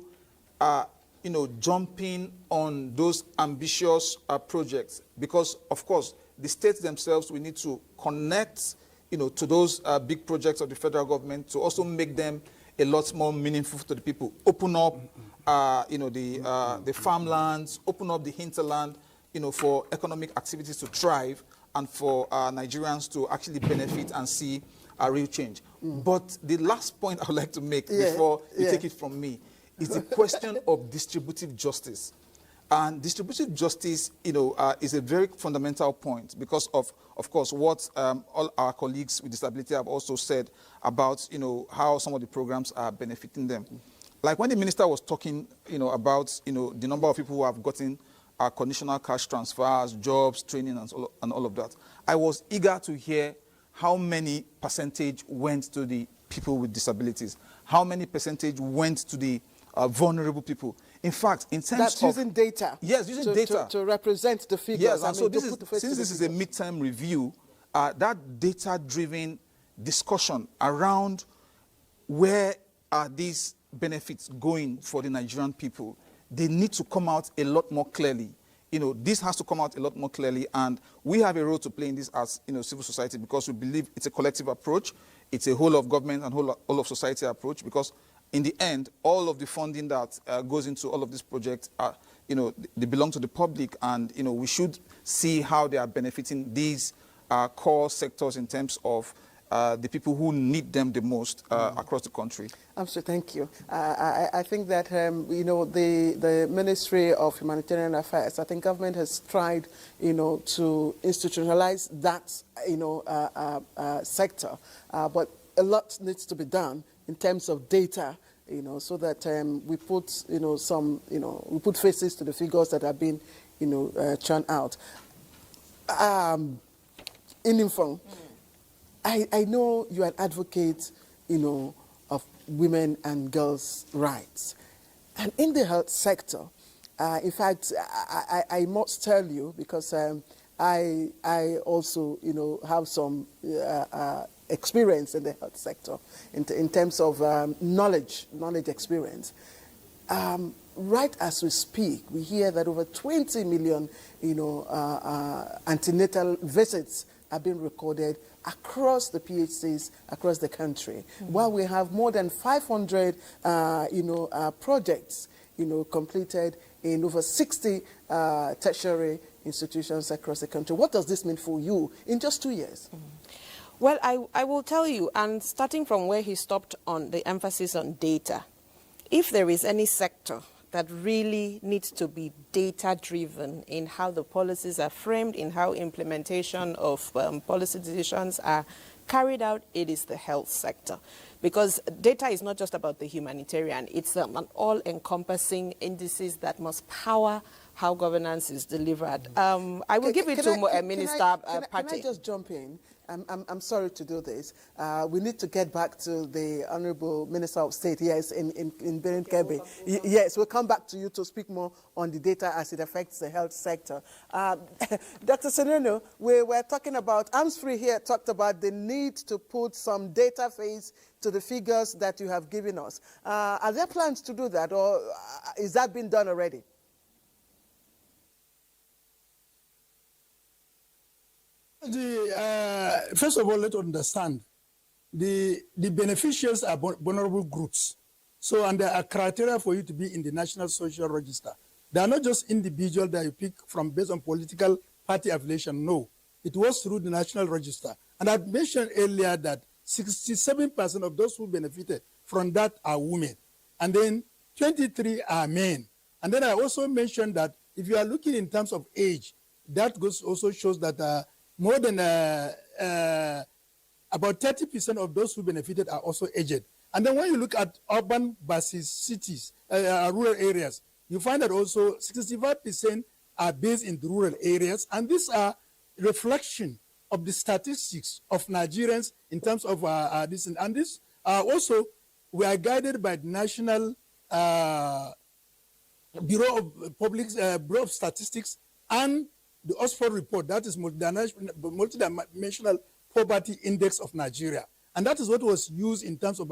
jumping on those ambitious projects? Because, of course, the states themselves, we need to connect, to those big projects of the federal government to also make them a lot more meaningful to the people. Open up, the farmlands, open up the hinterland, for economic activities to thrive and for Nigerians to actually benefit and see a real change. But the last point I would like to make before you take it from me is the question of distributive justice. And distributive justice, is a very fundamental point because of course, what all our colleagues with disability have also said about, how some of the programs are benefiting them. Like when the minister was talking, about, the number of people who have gotten conditional cash transfers, jobs, training, and all of that, I was eager to hear how many percentage went to the people with disabilities, how many percentage went to the vulnerable people. In fact, in terms That's of... using data. Yes, using data. To represent the figures. Yes, and so since this is a midterm review, that data-driven discussion around where are these benefits going for the Nigerian people, they need to come out a lot more clearly. This has to come out a lot more clearly, and we have a role to play in this as civil society, because we believe it's a collective approach, it's a whole of government and whole of society approach, because in the end, all of the funding that goes into all of these projects, they belong to the public, and we should see how they are benefiting these core sectors in terms of the people who need them the most across the country. Absolutely, thank you. I think that the Ministry of Humanitarian Affairs, I think government has tried to institutionalize that sector, but a lot needs to be done in terms of data, so that we put we put faces to the figures that have been churned out. I know you are an advocate, of women and girls' rights. And in the health sector, in fact, I must tell you, because I also, have some experience in the health sector in terms of knowledge experience. Right as we speak, we hear that over 20 million, antenatal visits have been recorded across the PHCs across the country, while we have more than 500, projects, completed in over 60 tertiary institutions across the country. What does this mean for you in just 2 years? Well, I will tell you, and starting from where he stopped on the emphasis on data, if there is any sector that really needs to be data-driven in how the policies are framed, in how implementation of policy decisions are carried out, it is the health sector. Because data is not just about the humanitarian, it's an all-encompassing indices that must power how governance is delivered. I will give it to Minister Pate. Can I just jump in? I'm sorry to do this. We need to get back to the Honorable Minister of State, yes, in Benin Kebe. Yes, we'll come back to you to speak more on the data as it affects the health sector. Dr. Seneno, we were talking about, Armsfree here talked about the need to put some data face to the figures that you have given us. Are there plans to do that, or is that being done already? First of all, let's understand the beneficiaries are vulnerable groups. So, and there are criteria for you to be in the National Social Register. They are not just individuals that you pick from based on political party affiliation. No, it was through the National Register. And I mentioned earlier that 67% of those who benefited from that are women, and then 23 are men. And then I also mentioned that if you are looking in terms of age, that also shows that more than about 30% of those who benefited are also aged. And then when you look at urban versus cities, rural areas, you find that also 65% are based in the rural areas. And these are reflection of the statistics of Nigerians in terms of this. And this also, we are guided by the National Bureau of Statistics and the Oxford report, that is multidimensional poverty index of Nigeria. And that is what was used in terms of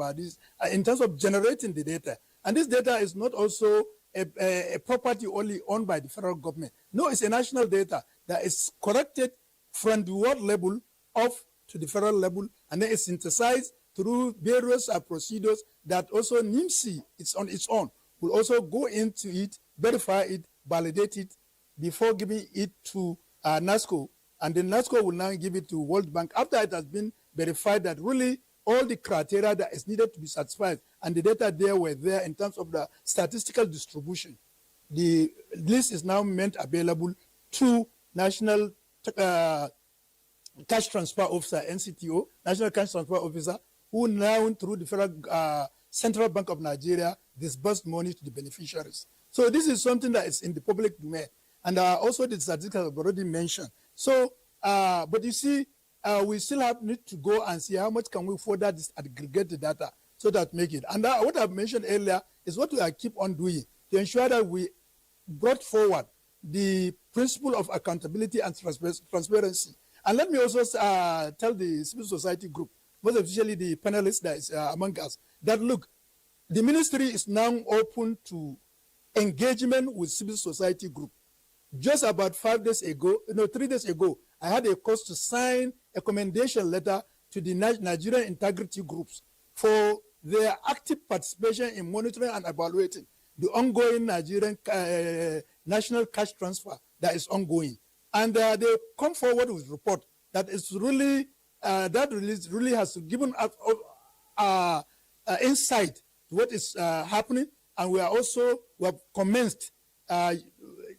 in terms of generating the data. And this data is not also a property only owned by the federal government. No, it's a national data that is collected from the world level up to the federal level, and then it's synthesized through various procedures that also NIMC, it's on its own, will also go into it, verify it, validate it before giving it to NASCO, and then NASCO will now give it to World Bank after it has been verified that really all the criteria that is needed to be satisfied and the data there were there in terms of the statistical distribution. The list is now made available to National Cash Transfer Officer, NCTO, National Cash Transfer Officer, who now through the Federal Central Bank of Nigeria disbursed money to the beneficiaries. So this is something that is in the public domain. And also the statistics I've already mentioned. So, but you see, we still need to go and see how much can we further aggregate the data so that make it. And what I've mentioned earlier is what we keep on doing to ensure that we brought forward the principle of accountability and transparency. And let me also tell the civil society group, most especially the panelists that is among us, that look, the ministry is now open to engagement with civil society group. Just about 3 days ago, I had a cause to sign a commendation letter to the Nigerian integrity groups for their active participation in monitoring and evaluating the ongoing Nigerian national cash transfer that is ongoing. And they come forward with a report that is really, really has given us insight to what is happening. And we have commenced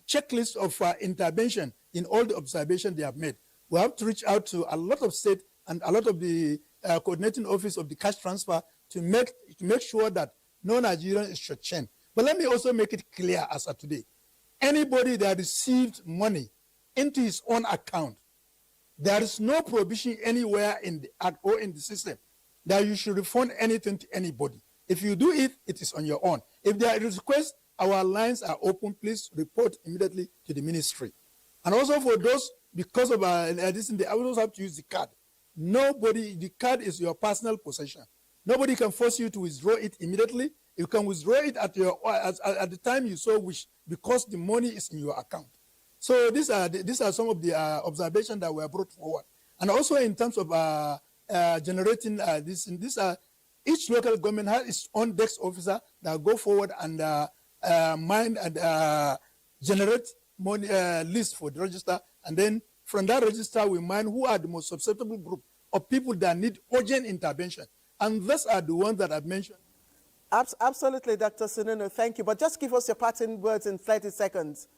checklist of intervention in all the observations they have made. We have to reach out to a lot of states and a lot of the coordinating office of the cash transfer to make sure that no Nigerian is shortchanged. But let me also make it clear as of today, anybody that received money into his own account, there is no provision anywhere in the act or in the system that you should refund anything to anybody. If you do it, it is on your own. If there is request, our lines are open. Please report immediately to the ministry. And also for those, because of this, they also have to use the card. The card is your personal possession. Nobody can force you to withdraw it immediately. You can withdraw it at the time you so wish, because the money is in your account. So these are some of the observations that were brought forward. And also in terms of generating each local government has its own desk officer that go forward and mine and generate money list for the register. And then from that register, we mine who are the most susceptible group of people that need urgent intervention. And those are the ones that I've mentioned. Absolutely, Dr. Sununu, thank you. But just give us your parting words in 30 seconds.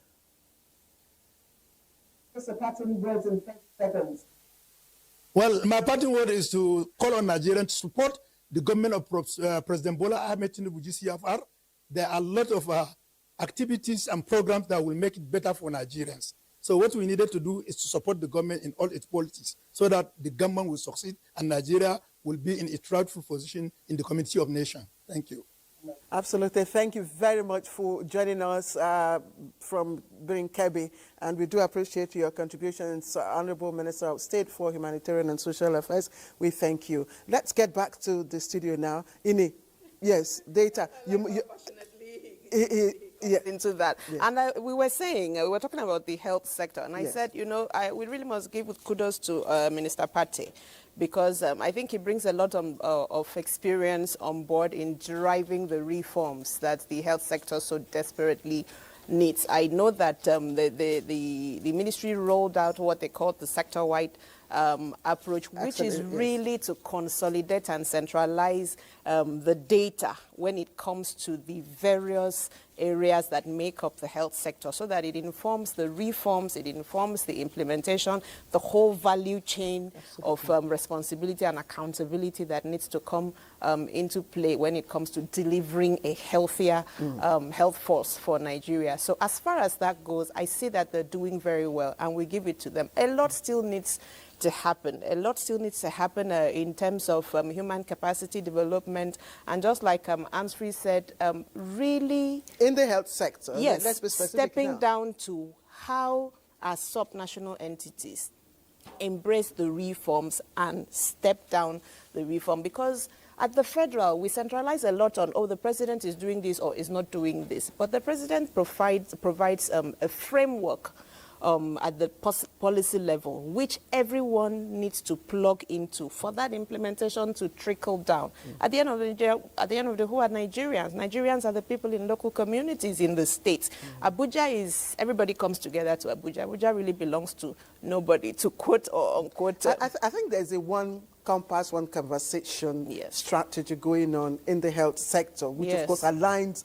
Just your parting words in 30 seconds. Well, my parting word is to call on Nigerians to support the government of President Bola Ahmed Tinubu GCFR. There are a lot of activities and programs that will make it better for Nigerians. So what we needed to do is to support the government in all its policies so that the government will succeed and Nigeria will be in a rightful position in the community of nations. Thank you. Absolutely. Thank you very much for joining us from Kebbi, and we do appreciate your contributions, Honorable Minister of State for Humanitarian and Social Affairs. We thank you. Let's get back to the studio now. Ini, yes, data. Into that. Yeah. And we were saying, we were talking about the health sector, and I said, we really must give kudos to Minister Pate, because I think he brings a lot of experience on board in driving the reforms that the health sector so desperately needs. I know that the ministry rolled out what they call the sector-wide approach, which is really to consolidate and centralize the data when it comes to the various areas that make up the health sector, so that it informs the reforms, it informs the implementation, the whole value chain of responsibility and accountability that needs to come into play when it comes to delivering a healthier health force for Nigeria. So as far as that goes, I see that they're doing very well, and we give it to them. A lot still needs to happen. A lot still needs to happen in terms of human capacity development, and just like Amsfree said, really in the health sector. Yes, let's be specific stepping now. down to how, as subnational entities, embrace the reforms and step down the reform. Because at the federal, we centralize a lot on, oh, the president is doing this or is not doing this. But the president provides a framework at the policy level, which everyone needs to plug into for that implementation to trickle down. At the end of the day, who are Nigerians? Nigerians are the people in local communities in the states. Abuja is, everybody comes together to Abuja. Abuja really belongs to nobody, to quote or unquote. I think there's a one compass, one conversation strategy going on in the health sector, which of course aligns,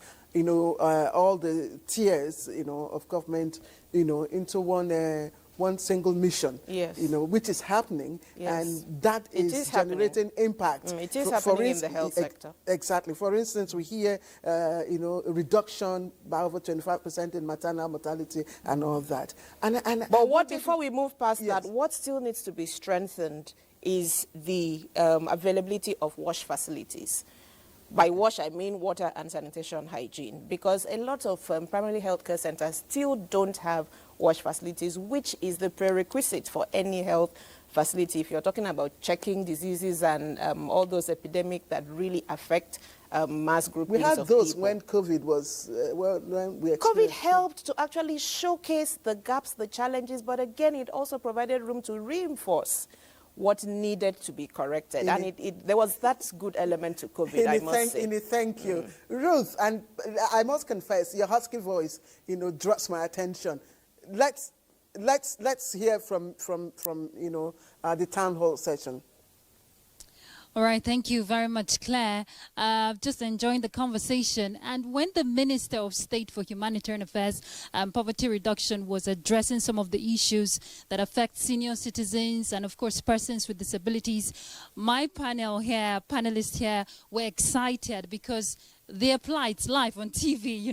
all the tiers, of government, into one single mission, which is happening, and that is generating impact. It is happening in the health sector. Exactly. For instance, we hear, a reduction by over 25% in maternal mortality and all that. But before we move past that, what still needs to be strengthened is the availability of wash facilities. By wash, I mean water and sanitation hygiene, because a lot of primary healthcare centers still don't have wash facilities, which is the prerequisite for any health facility. If you're talking about checking diseases and all those epidemics that really affect mass groupings of people. We had those when COVID was, COVID helped to actually showcase the gaps, the challenges, but again, it also provided room to reinforce what needed to be corrected. And there was that good element to COVID, I must say. Thank you. Ruth, and I must confess, your husky voice, draws my attention. Let's hear from the town hall session. All right, thank you very much, Claire. Just enjoying the conversation. And when the Minister of State for Humanitarian Affairs and Poverty Reduction was addressing some of the issues that senior citizens and, of course, persons with disabilities, my panelists here were excited because their plight live on TV,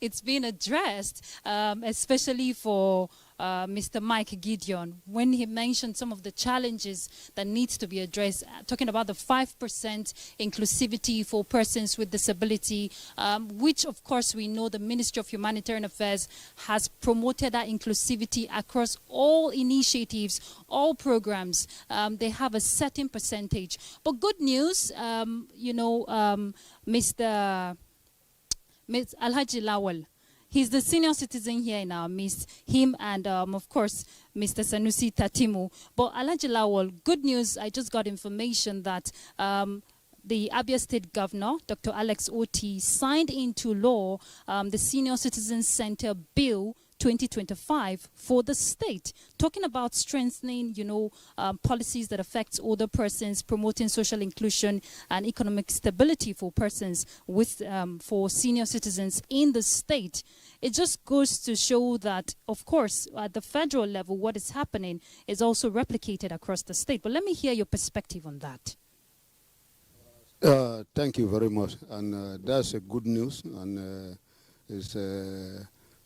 it's been addressed, especially for Mr. Mike Gideon, when he mentioned some of the challenges that needs to be addressed, talking about the 5% inclusivity for persons with disability, which of course we know the Ministry of Humanitarian Affairs has promoted that inclusivity across all initiatives, all programs. They have a certain percentage. But good news, Mr. Alhaji Lawal, he's the senior citizen here in our midst, him and, of course, Mr. Sanusi Tatimu. But Alhaji Lawal, good news, I just got information that the Abia State Governor, Dr. Alex Oti, signed into law the Senior Citizen Center Bill 2025 for the state, talking about strengthening, policies that affect older persons, promoting social inclusion and economic stability for persons with, for senior citizens in the state. It just goes to show that, of course, at the federal level, what is happening is also replicated across the state. But let me hear your perspective on that. Thank you very much. And that's a good news, and it's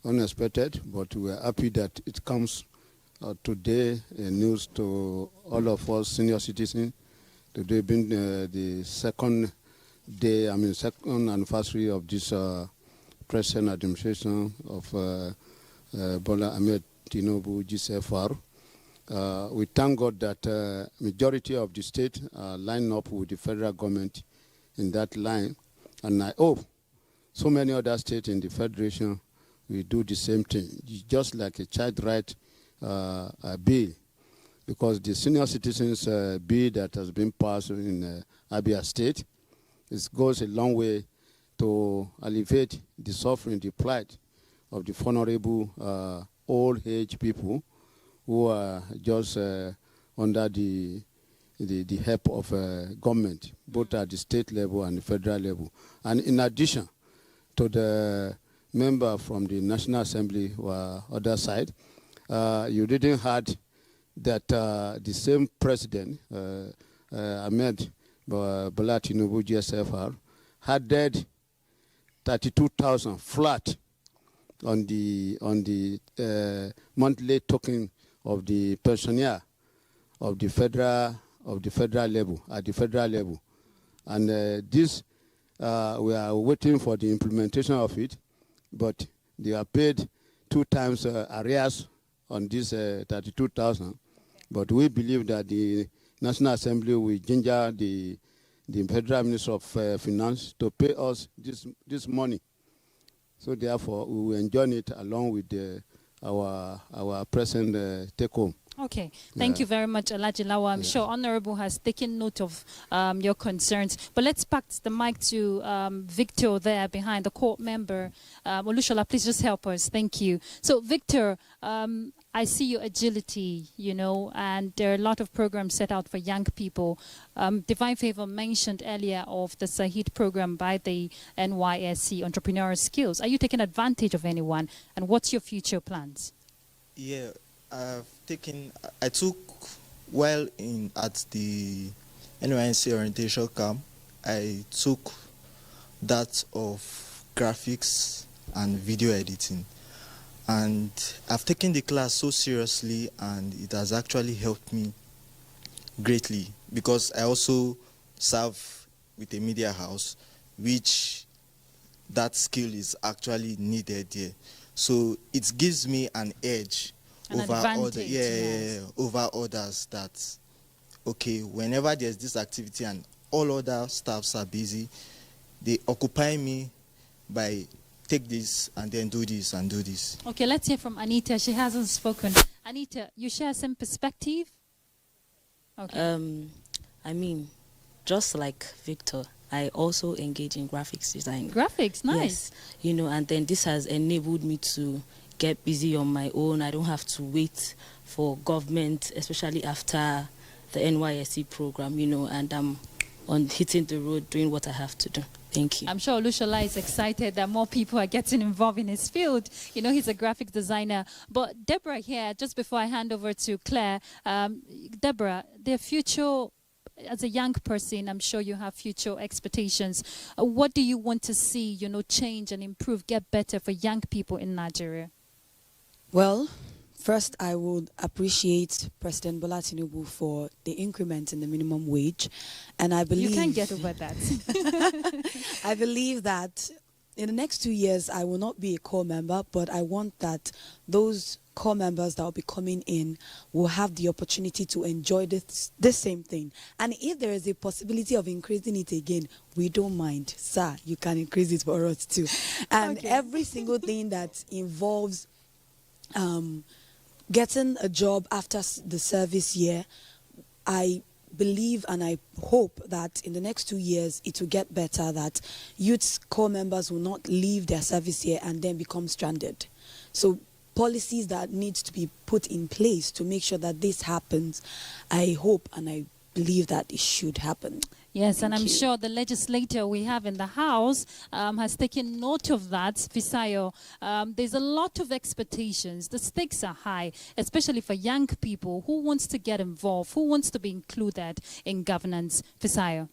unexpected, but we're happy that it comes today, news to all of us senior citizens. Today being the second anniversary of this present administration of Bola Ahmed Tinubu GCFR. We thank God that majority of the state line up with the federal government in that line, and I hope so many other states in the federation we do the same thing. It's just like a child right bill, because the senior citizens bill that has been passed in Abia State, it goes a long way to alleviate the suffering, the plight of the vulnerable old age people who are just under the help of government, both at the state level and the federal level. And in addition to the member from the National Assembly or other side, you didn't heard that the same president, Ahmed Bola Tinubu GSFR, had dead 32,000 flat on the monthly token of the pensioner of the federal level, at the federal level. And this we are waiting for the implementation of it, but they are paid 2 times arrears on this 32,000. But we believe that the National Assembly will ginger the Federal Minister of Finance to pay us this money. So therefore, we will enjoy it along with our present take-home. Okay, thank you very much, Alhaji Lawa. I'm sure Honorable has taken note of your concerns. But let's pass the mic to Victor there behind, the court member. Olushola, please just help us. Thank you. So, Victor, I see your agility, you know, and there are a lot of programs set out for young people. Divine Favor mentioned earlier of the Sahid program by the NYSC, Entrepreneurial Skills. Are you taking advantage of anyone, and what's your future plans? Yeah. I took while at the NYSC orientation camp, I took that of graphics and video editing. And I've taken the class so seriously, and it has actually helped me greatly, because I also serve with a media house, which that skill is actually needed there. So it gives me an edge over others, that okay, whenever there's this activity and all other staffs are busy, they occupy me by take this and then do this and do this. Okay, let's hear from Anita. She hasn't spoken. Anita, you share some perspective? Okay. I mean, just like Victor, I also engage in graphics design. Graphics, nice. Yes, you know, and then this has enabled me to get busy on my own. I don't have to wait for government, especially after the NYSC program, you know, and I'm on hitting the road doing what I have to do. Thank you. I'm sure Olushola is excited that more people are getting involved in his field. You know, he's a graphic designer. But Deborah here, just before I hand over to Claire, Deborah, their future, as a young person, I'm sure you have future expectations. What do you want to see, you know, change and improve, get better for young people in Nigeria? Well, first, I would appreciate President Bola Tinubu for the increment in the minimum wage. And I believe... You can't get over that. I believe that in the next 2 years, I will not be a core member, but I want that those core members that will be coming in will have the opportunity to enjoy this same thing. And if there is a possibility of increasing it again, we don't mind. Sir, you can increase it for us too. And every single thing that involves getting a job after the service year, I believe and I hope that in the next 2 years it will get better, that youth core members will not leave their service year and then become stranded. So policies that need to be put in place to make sure that this happens, I hope and I believe that it should happen. Yes, and I'm sure the legislator we have in the House has taken note of that, Fisayo. There's a lot of expectations. The stakes are high, especially for young people who wants to get involved, who wants to be included in governance. Fisayo.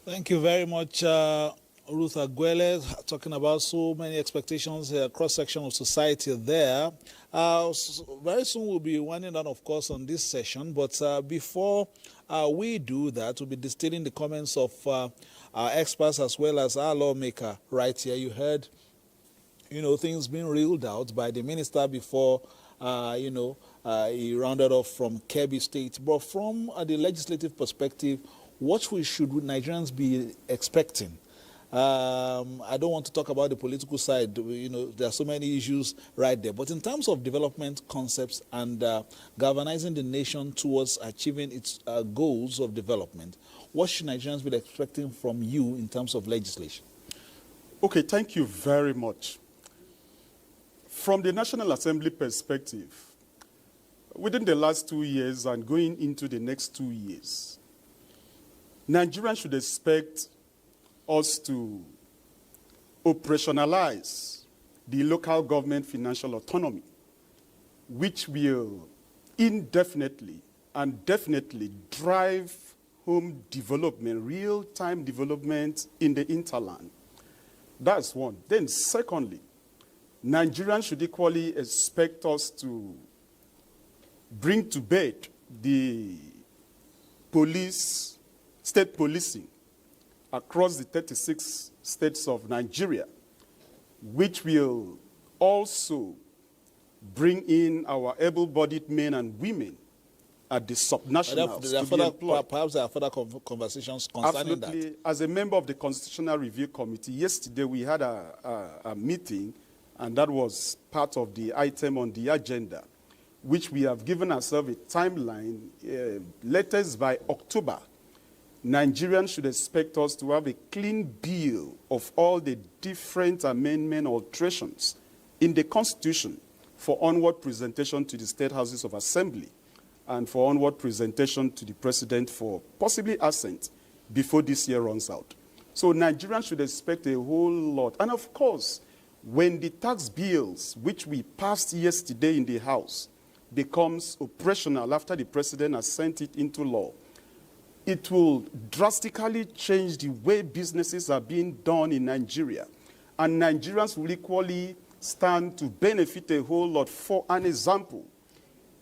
Thank you very much, Ruth Aguele, talking about so many expectations, cross-section of society there. Very soon we'll be winding down, of course, on this session. But before we do that, we'll be distilling the comments of our experts as well as our lawmaker right here. You heard, you know, things being reeled out by the minister before, you know, he rounded off from Kebbi State. But from the legislative perspective, what should Nigerians be expecting? I don't want to talk about the political side. You know, there are so many issues right there. But in terms of development concepts and galvanizing the nation towards achieving its goals of development, what should Nigerians be expecting from you in terms of legislation? Okay, thank you very much. From the National Assembly perspective, within the last 2 years and going into the next 2 years, Nigerians should expect us to operationalize the local government financial autonomy, which will indefinitely and definitely drive home development, real-time development in the hinterland. That's one. Then secondly, Nigerians should equally expect us to bring to bed the state policing across the 36 states of Nigeria, which will also bring in our able-bodied men and women at the subnationals to be employed. Perhaps there are further conversations concerning Absolutely. that. As a member of the Constitutional Review Committee, yesterday we had a meeting, and that was part of the item on the agenda, which we have given ourselves a timeline. Latest by October, Nigerians should expect us to have a clean bill of all the different amendment alterations in the Constitution for onward presentation to the State Houses of Assembly and for onward presentation to the President for possibly assent before this year runs out. So Nigerians should expect a whole lot. And of course, when the tax bills, which we passed yesterday in the House, becomes operational after the President has sent it into law, it will drastically change the way businesses are being done in Nigeria. And Nigerians will equally stand to benefit a whole lot. For an example,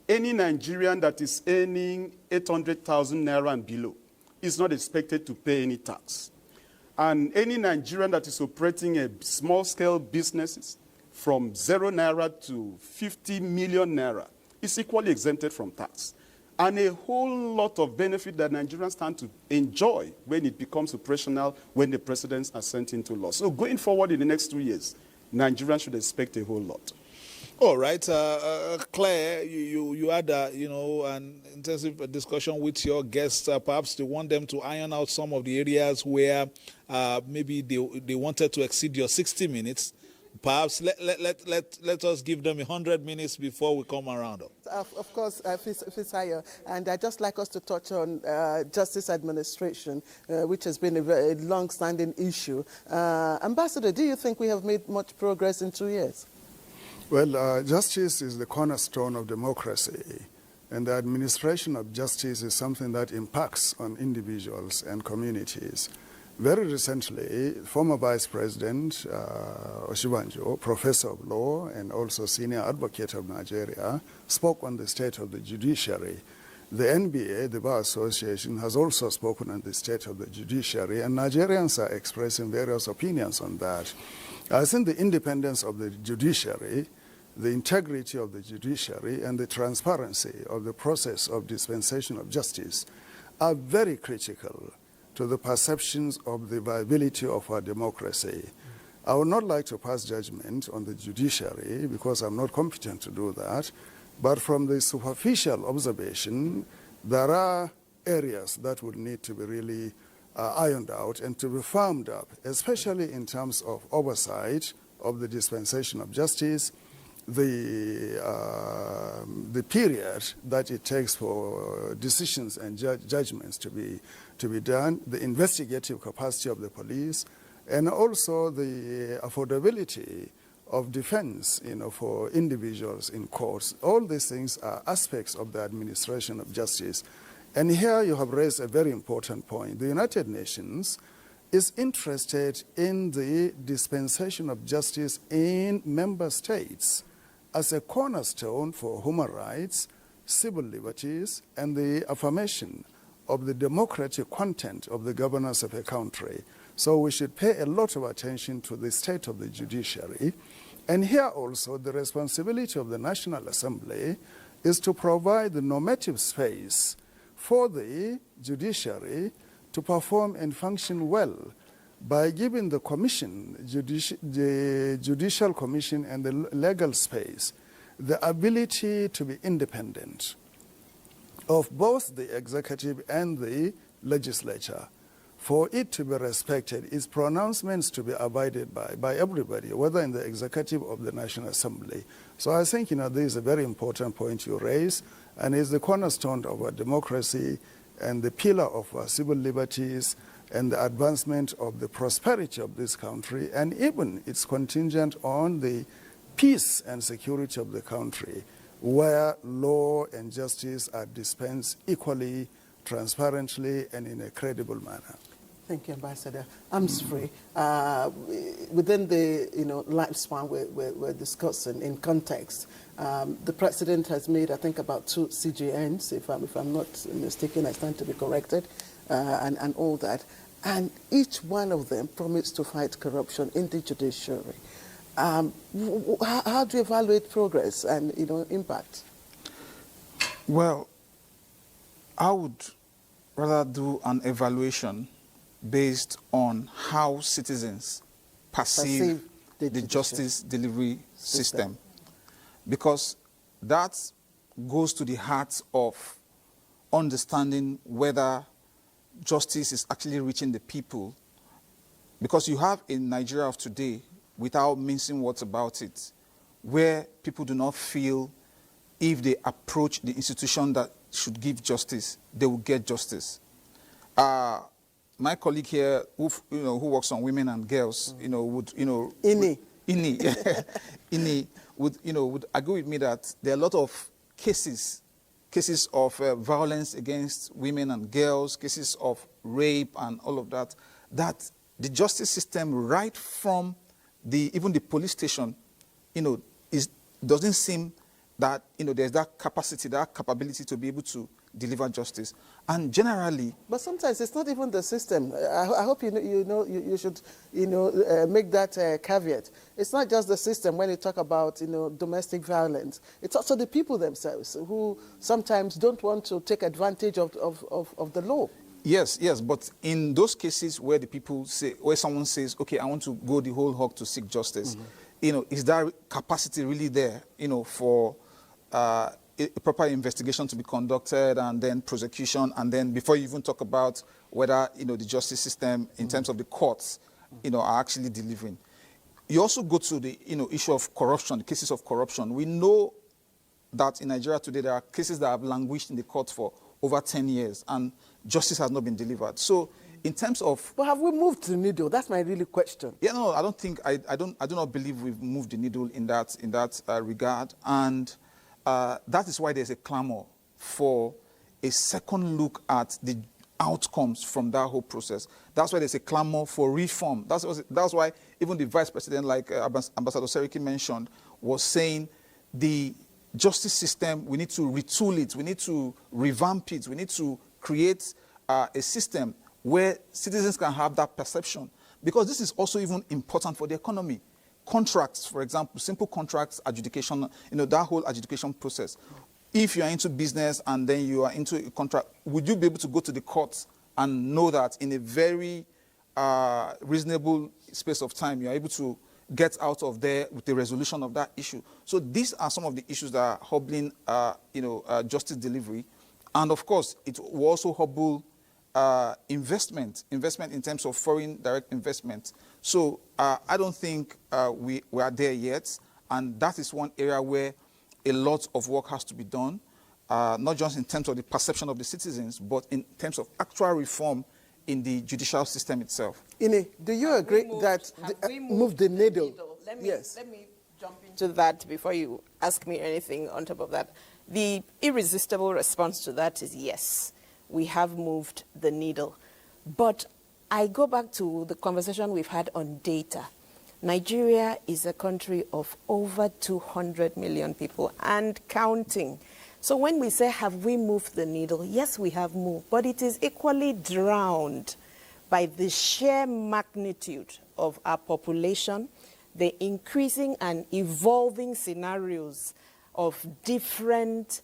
any Nigerian that is earning 800,000 naira and below is not expected to pay any tax. And any Nigerian that is operating a small-scale businesses from 0 naira to 50 million naira is equally exempted from tax. And a whole lot of benefit that Nigerians stand to enjoy when it becomes operational, when the presidents are sent into law. So going forward in the next 2 years, Nigerians should expect a whole lot. All right, Claire, you had an intensive discussion with your guests. Perhaps you want them to iron out some of the areas where maybe they wanted to exceed your 60 minutes. Perhaps let us give them 100 minutes before we come around. Of course, Fisayo, and I'd just like us to touch on justice administration, which has been a very long-standing issue. Ambassador, do you think we have made much progress in 2 years? Well, justice is the cornerstone of democracy, and the administration of justice is something that impacts on individuals and communities. Very recently, former Vice President Oshibanjo, Professor of Law and also Senior Advocate of Nigeria, spoke on the state of the judiciary. The NBA, the Bar Association, has also spoken on the state of the judiciary, and Nigerians are expressing various opinions on that. I think the independence of the judiciary, the integrity of the judiciary, and the transparency of the process of dispensation of justice are very critical to the perceptions of the viability of our democracy. I would not like to pass judgment on the judiciary because I'm not competent to do that, but from the superficial observation, there are areas that would need to be really ironed out and to be firmed up, especially in terms of oversight of the dispensation of justice, the period that it takes for decisions and judgments to be done, the investigative capacity of the police, and also the affordability of defense, for individuals in courts. All these things are aspects of the administration of justice. And here you have raised a very important point. The United Nations is interested in the dispensation of justice in member states as a cornerstone for human rights, civil liberties, and the affirmation of the democratic content of the governance of a country. So we should pay a lot of attention to the state of the judiciary. And here also the responsibility of the National Assembly is to provide the normative space for the judiciary to perform and function well by giving the commission, the judicial commission and the legal space, the ability to be independent of both the executive and the legislature, for it to be respected, its pronouncements to be abided by everybody, whether in the executive or the National Assembly. So I think, this is a very important point you raise, and is the cornerstone of our democracy and the pillar of our civil liberties and the advancement of the prosperity of this country, and even it's contingent on the peace and security of the country, where law and justice are dispensed equally, transparently, and in a credible manner. Thank you, Ambassador. Free. Within the lifespan we're discussing in context, the President has made, I think, about 2 CGNs, if I'm not mistaken, I stand to be corrected, and all that. And each one of them promised to fight corruption in the judiciary. How do you evaluate progress and impact? Well, I would rather do an evaluation based on how citizens perceive the justice delivery system, because that goes to the heart of understanding whether justice is actually reaching the people. Because you have in Nigeria of today, without mincing words about it, where people do not feel if they approach the institution that should give justice, they will get justice. My colleague here, who works on women and girls, Ini would agree with me that there are a lot of cases of violence against women and girls, cases of rape and all of that, that the justice system, right from even the police station, doesn't seem that there's that capacity, that capability to be able to deliver justice. And generally, but sometimes it's not even the system. I hope you should make that caveat. It's not just the system when you talk about domestic violence. It's also the people themselves who sometimes don't want to take advantage of the law. Yes, but in those cases where where someone says, okay, I want to go the whole hog to seek justice, is that capacity really there, for a proper investigation to be conducted and then prosecution, and then before you even talk about whether, the justice system in terms of the courts, are actually delivering. You also go to the, issue of corruption, the cases of corruption. We know that in Nigeria today there are cases that have languished in the court for over 10 years and justice has not been delivered. So in terms of... But have we moved the needle? That's my really question. Yeah, no, I don't think, I do not believe we've moved the needle in that regard. And that is why there's a clamor for a second look at the outcomes from that whole process. That's why there's a clamor for reform. That's why even the vice president, like Ambassador Seriki mentioned, was saying the justice system, we need to retool it, we need to revamp it, we need to create a system where citizens can have that perception. Because this is also even important for the economy. Contracts, for example, simple contracts, adjudication, that whole adjudication process. If you are into business and then you are into a contract, would you be able to go to the courts and know that in a very reasonable space of time, you are able to get out of there with the resolution of that issue? So these are some of the issues that are hobbling, justice delivery. And of course, it will also hobble investment in terms of foreign direct investment. So I don't think we are there yet. And that is one area where a lot of work has to be done, not just in terms of the perception of the citizens, but in terms of actual reform in the judicial system itself. Ine, do you agree that move the needle? Let me jump into that before you ask me anything on top of that. The irresistible response to that is yes, we have moved the needle. But I go back to the conversation we've had on data. Nigeria is a country of over 200 million people and counting. So when we say, have we moved the needle? Yes, we have moved, but it is equally drowned by the sheer magnitude of our population, the increasing and evolving scenarios of different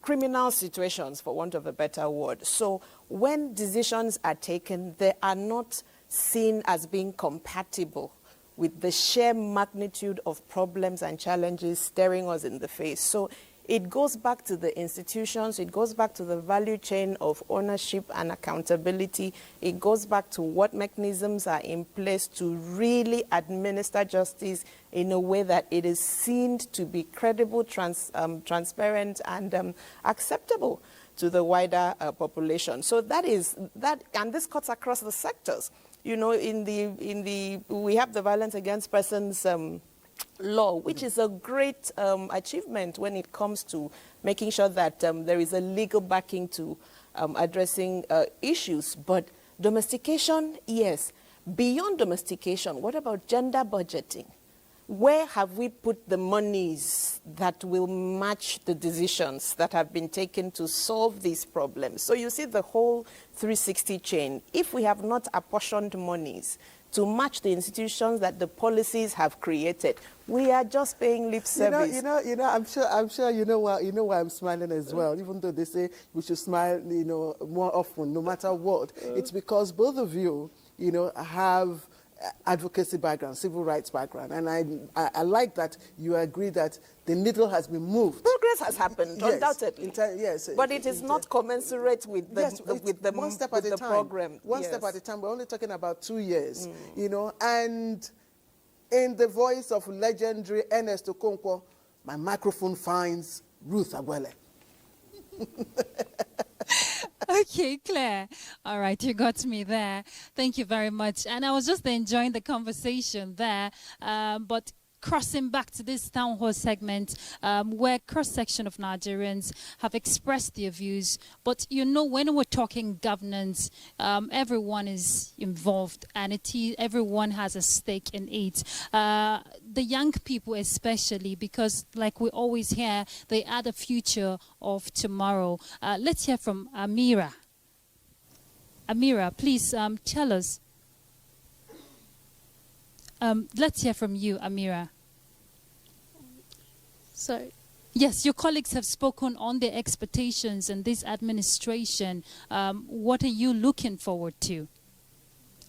criminal situations, for want of a better word. So when decisions are taken, they are not seen as being compatible with the sheer magnitude of problems and challenges staring us in the face. So it goes back to the institutions, it goes back to the value chain of ownership and accountability, it goes back to what mechanisms are in place to really administer justice in a way that it is seen to be credible, transparent, and acceptable to the wider population. So that is that, and this cuts across the sectors. We have the violence against persons law, which is a great achievement when it comes to making sure that there is a legal backing to addressing issues. But domestication, yes. Beyond domestication, what about gender budgeting? Where have we put the monies that will match the decisions that have been taken to solve these problems? So you see the whole 360 chain. If we have not apportioned monies to match the institutions that the policies have created. We are just paying lip service. I'm sure you know why I'm smiling as well, even though they say we should smile, more often, no matter what. It's because both of you, have advocacy background, civil rights background, and I like that you agree that the needle has been moved. Progress has happened, yes, undoubtedly. Yes, but it is not commensurate with the one step at a time. program. One step at a time. We're only talking about 2 years, and in the voice of legendary Ernest Okonkwo, my microphone finds Ruth Agwele. Okay, Claire. All right, you got me there. Thank you very much. And I was just enjoying the conversation there, but crossing back to this town hall segment where cross-section of Nigerians have expressed their views. But when we're talking governance, everyone is involved and everyone has a stake in it. The young people especially, because like we always hear, they are the future of tomorrow. Let's hear from Amira. Amira, please tell us. Let's hear from you, Amira. Sorry. Yes, your colleagues have spoken on their expectations in this administration. What are you looking forward to?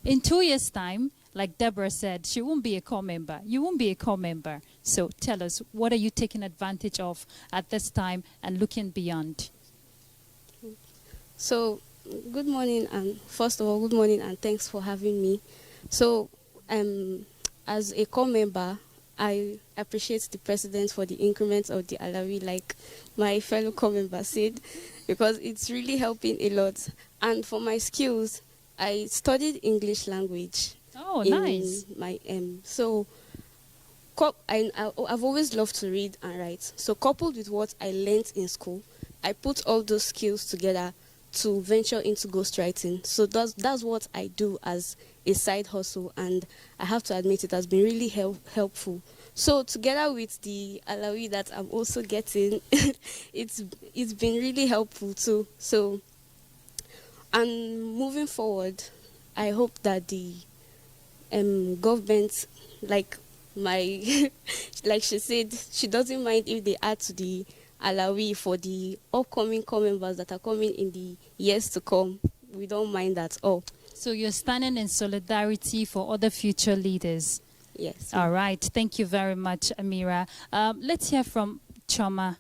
In 2 years' time, like Deborah said, she won't be a core member. You won't be a core member. So tell us, what are you taking advantage of at this time and looking beyond? So, good morning, and first of all, good morning, and thanks for having me. So, as a core member, I appreciate the president for the increment of the Alawi, like my fellow core member said, because it's really helping a lot. And for my skills, I studied English language. Oh, nice. I've always loved to read and write. So coupled with what I learned in school, I put all those skills together to venture into ghostwriting. So that's what I do as a side hustle, and I have to admit it has been really helpful. So together with the Alawi that I'm also getting, it's been really helpful too. So, and moving forward, I hope that the government, like she said, she doesn't mind if they add to the Alawi for the upcoming core members that are coming in the years to come. We don't mind at all. So you're standing in solidarity for other future leaders? Yes. All right. Thank you very much, Amira. Let's hear from Choma.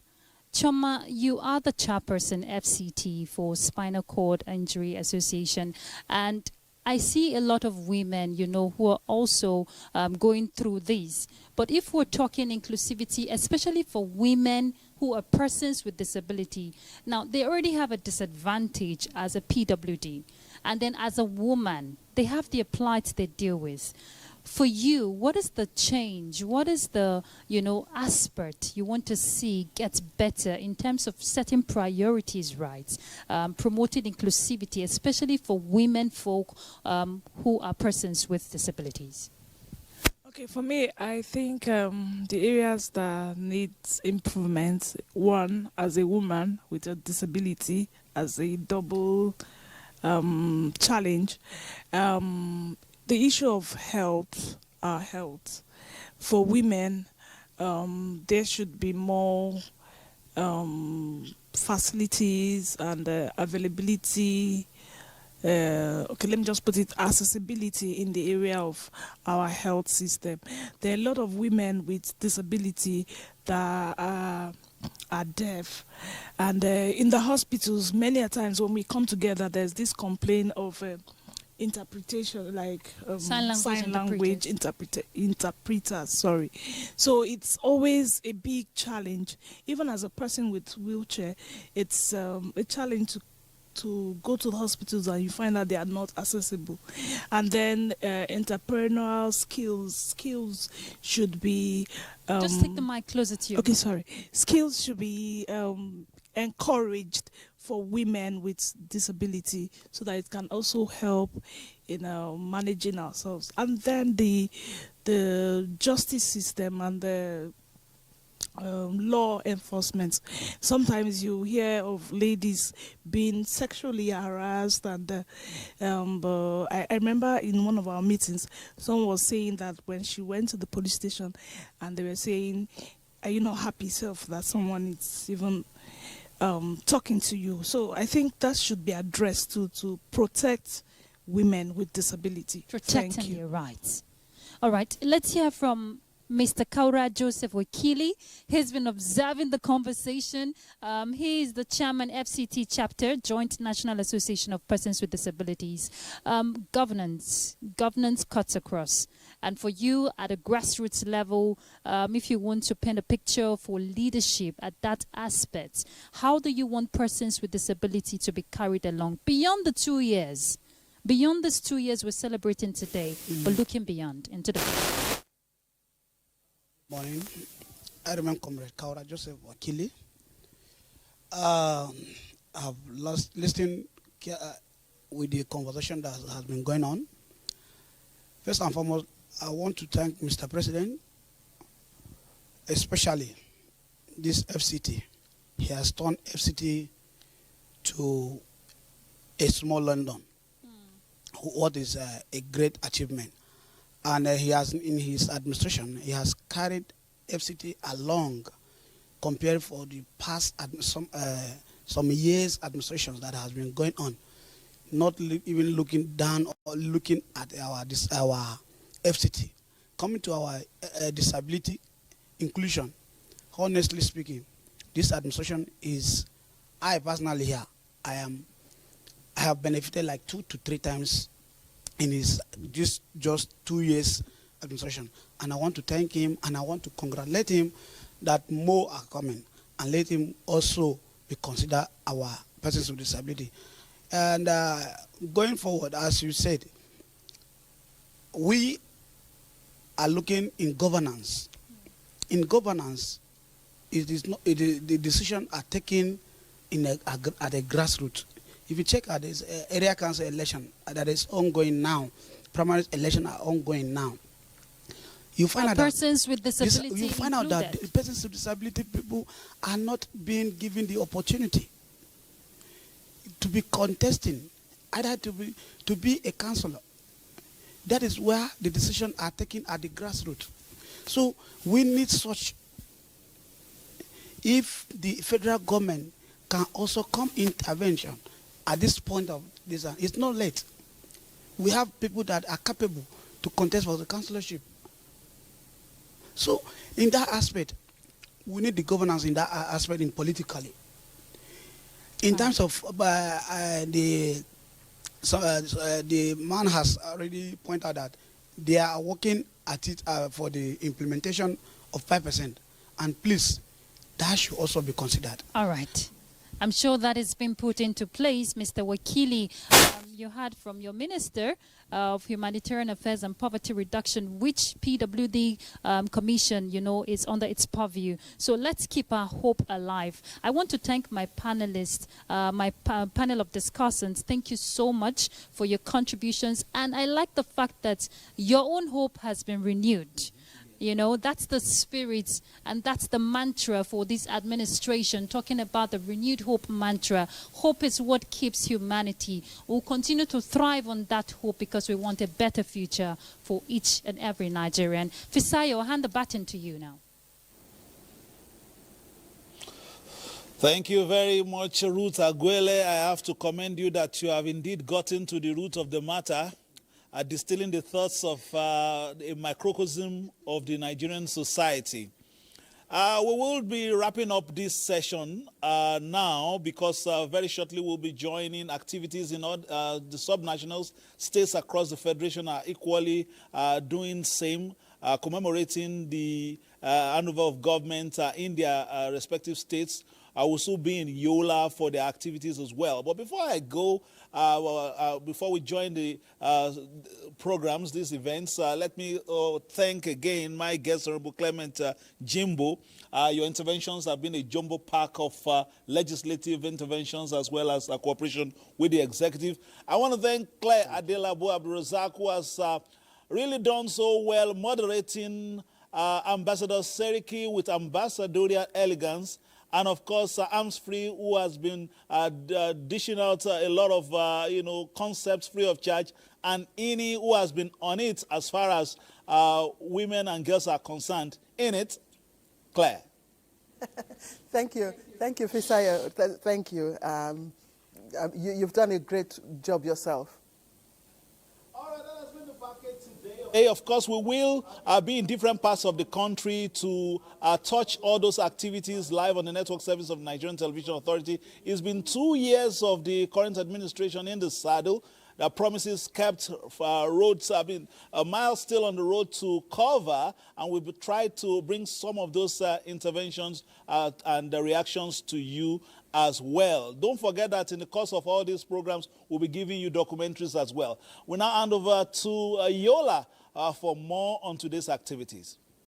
Choma, you are the chairperson FCT for Spinal Cord Injury Association, and I see a lot of women, who are also going through this. But if we're talking inclusivity, especially for women who are persons with disability, now they already have a disadvantage as a PWD. And then as a woman, they have the plight they deal with. For you, what is the change? What is the, aspect you want to see get better in terms of setting priorities right, promoting inclusivity, especially for women folk who are persons with disabilities? Okay, for me, I think the areas that need improvement, one, as a woman with a disability, as a double challenge, the issue of health, for women, there should be more facilities and availability. Okay, let me just put it, accessibility in the area of our health system. There are a lot of women with disability that are deaf, and in the hospitals, many a times when we come together, there's this complaint of interpretation, like sign language interpreters. Sorry. So it's always a big challenge. Even as a person with wheelchair, it's a challenge to go to the hospitals and you find that they are not accessible. And then entrepreneurial skills should be... just take the mic closer to you. Okay, sorry. Skills should be encouraged for women with disability so that it can also help in managing ourselves. And then the justice system and the law enforcement. Sometimes you hear of ladies being sexually harassed, and I remember in one of our meetings, someone was saying that when she went to the police station, and they were saying, "Are you not happy, self, that someone is even talking to you?" So I think that should be addressed to protect women with disability. Protecting your rights. All right, let's hear from Mr. Kaura Joseph Wakili. He's been observing the conversation. He is the chairman, FCT chapter, Joint National Association of Persons with Disabilities. Governance cuts across. And for you at a grassroots level, if you want to paint a picture for leadership at that aspect, how do you want persons with disability to be carried along beyond the 2 years? Beyond these 2 years we're celebrating today, but looking beyond into the future. Morning. I remember Comrade Kaura Joseph Wakili. I've listened with the conversation that has been going on. First and foremost, I want to thank Mr. President, especially this FCT. He has turned FCT to a small London, what is a great achievement. And he has, in his administration, he has carried FCT along compared for the past some years administrations that has been going on, not even looking down or looking at our FCT. Coming to our disability inclusion, honestly speaking, this administration is, I personally here, I have benefited like 2 to 3 times in his just 2 years administration, and I want to thank him and I want to congratulate him that more are coming, and let him also be considered our persons with disability. And going forward, as you said, we are looking in governance. In governance, it is not the decisions are taken at a grassroots. If you check at this area council election that is ongoing now, primary election are ongoing now, you find out persons with disability you find out that the persons with disability people are not being given the opportunity to be contesting, either to be a councillor. That is where the decisions are taken at the grassroots. So we need such. If the federal government can also come intervention at this point of this, it's not late. We have people that are capable to contest for the councillorship. So in that aspect, we need the governance in that aspect in politically. In terms of the man has already pointed out that they are working at it for the implementation of 5%. And please, that should also be considered. All right. I'm sure that has been put into place, Mr. Wakili. You heard from your Minister of Humanitarian Affairs and Poverty Reduction, which PWD Commission, is under its purview. So let's keep our hope alive. I want to thank my panelists, my panel of discussants. Thank you so much for your contributions. And I like the fact that your own hope has been renewed. That's the spirit and that's the mantra for this administration, talking about the renewed hope mantra. Hope is what keeps humanity. We'll continue to thrive on that hope because we want a better future for each and every Nigerian. Fisayo, I'll hand the baton to you now. Thank you very much, Ruth Aguele. I have to commend you that you have indeed gotten to the root of the matter. Distilling the thoughts of a microcosm of the Nigerian society. We will be wrapping up this session now because very shortly we'll be joining activities in all the subnationals. States across the Federation are equally doing same, commemorating the handover of government in their respective states. I will still be in Yola for the activities as well. But before I go, before we join the programs, these events, let me thank again my guest, Honorable Clement Jimbo. Your interventions have been a jumbo pack of legislative interventions as well as cooperation with the executive. I want to thank Claire Adelabu Abdulrazak, who has really done so well moderating Ambassador Seriki with ambassadorial elegance, and of course, Arms Free, who has been dishing out a lot of, concepts free of charge, and Ini, who has been on it as far as women and girls are concerned. In it, Claire. Thank you, Fisayo. Thank you. You've done a great job yourself. Hey, of course, we will be in different parts of the country to touch all those activities live on the network service of Nigerian Television Authority. It's been 2 years of the current administration in the saddle. The promises kept, roads have been a mile still on the road to cover, and we've tried to bring some of those interventions and the reactions to you as well. Don't forget that in the course of all these programs, we'll be giving you documentaries as well. We now hand over to Yola for more on today's activities.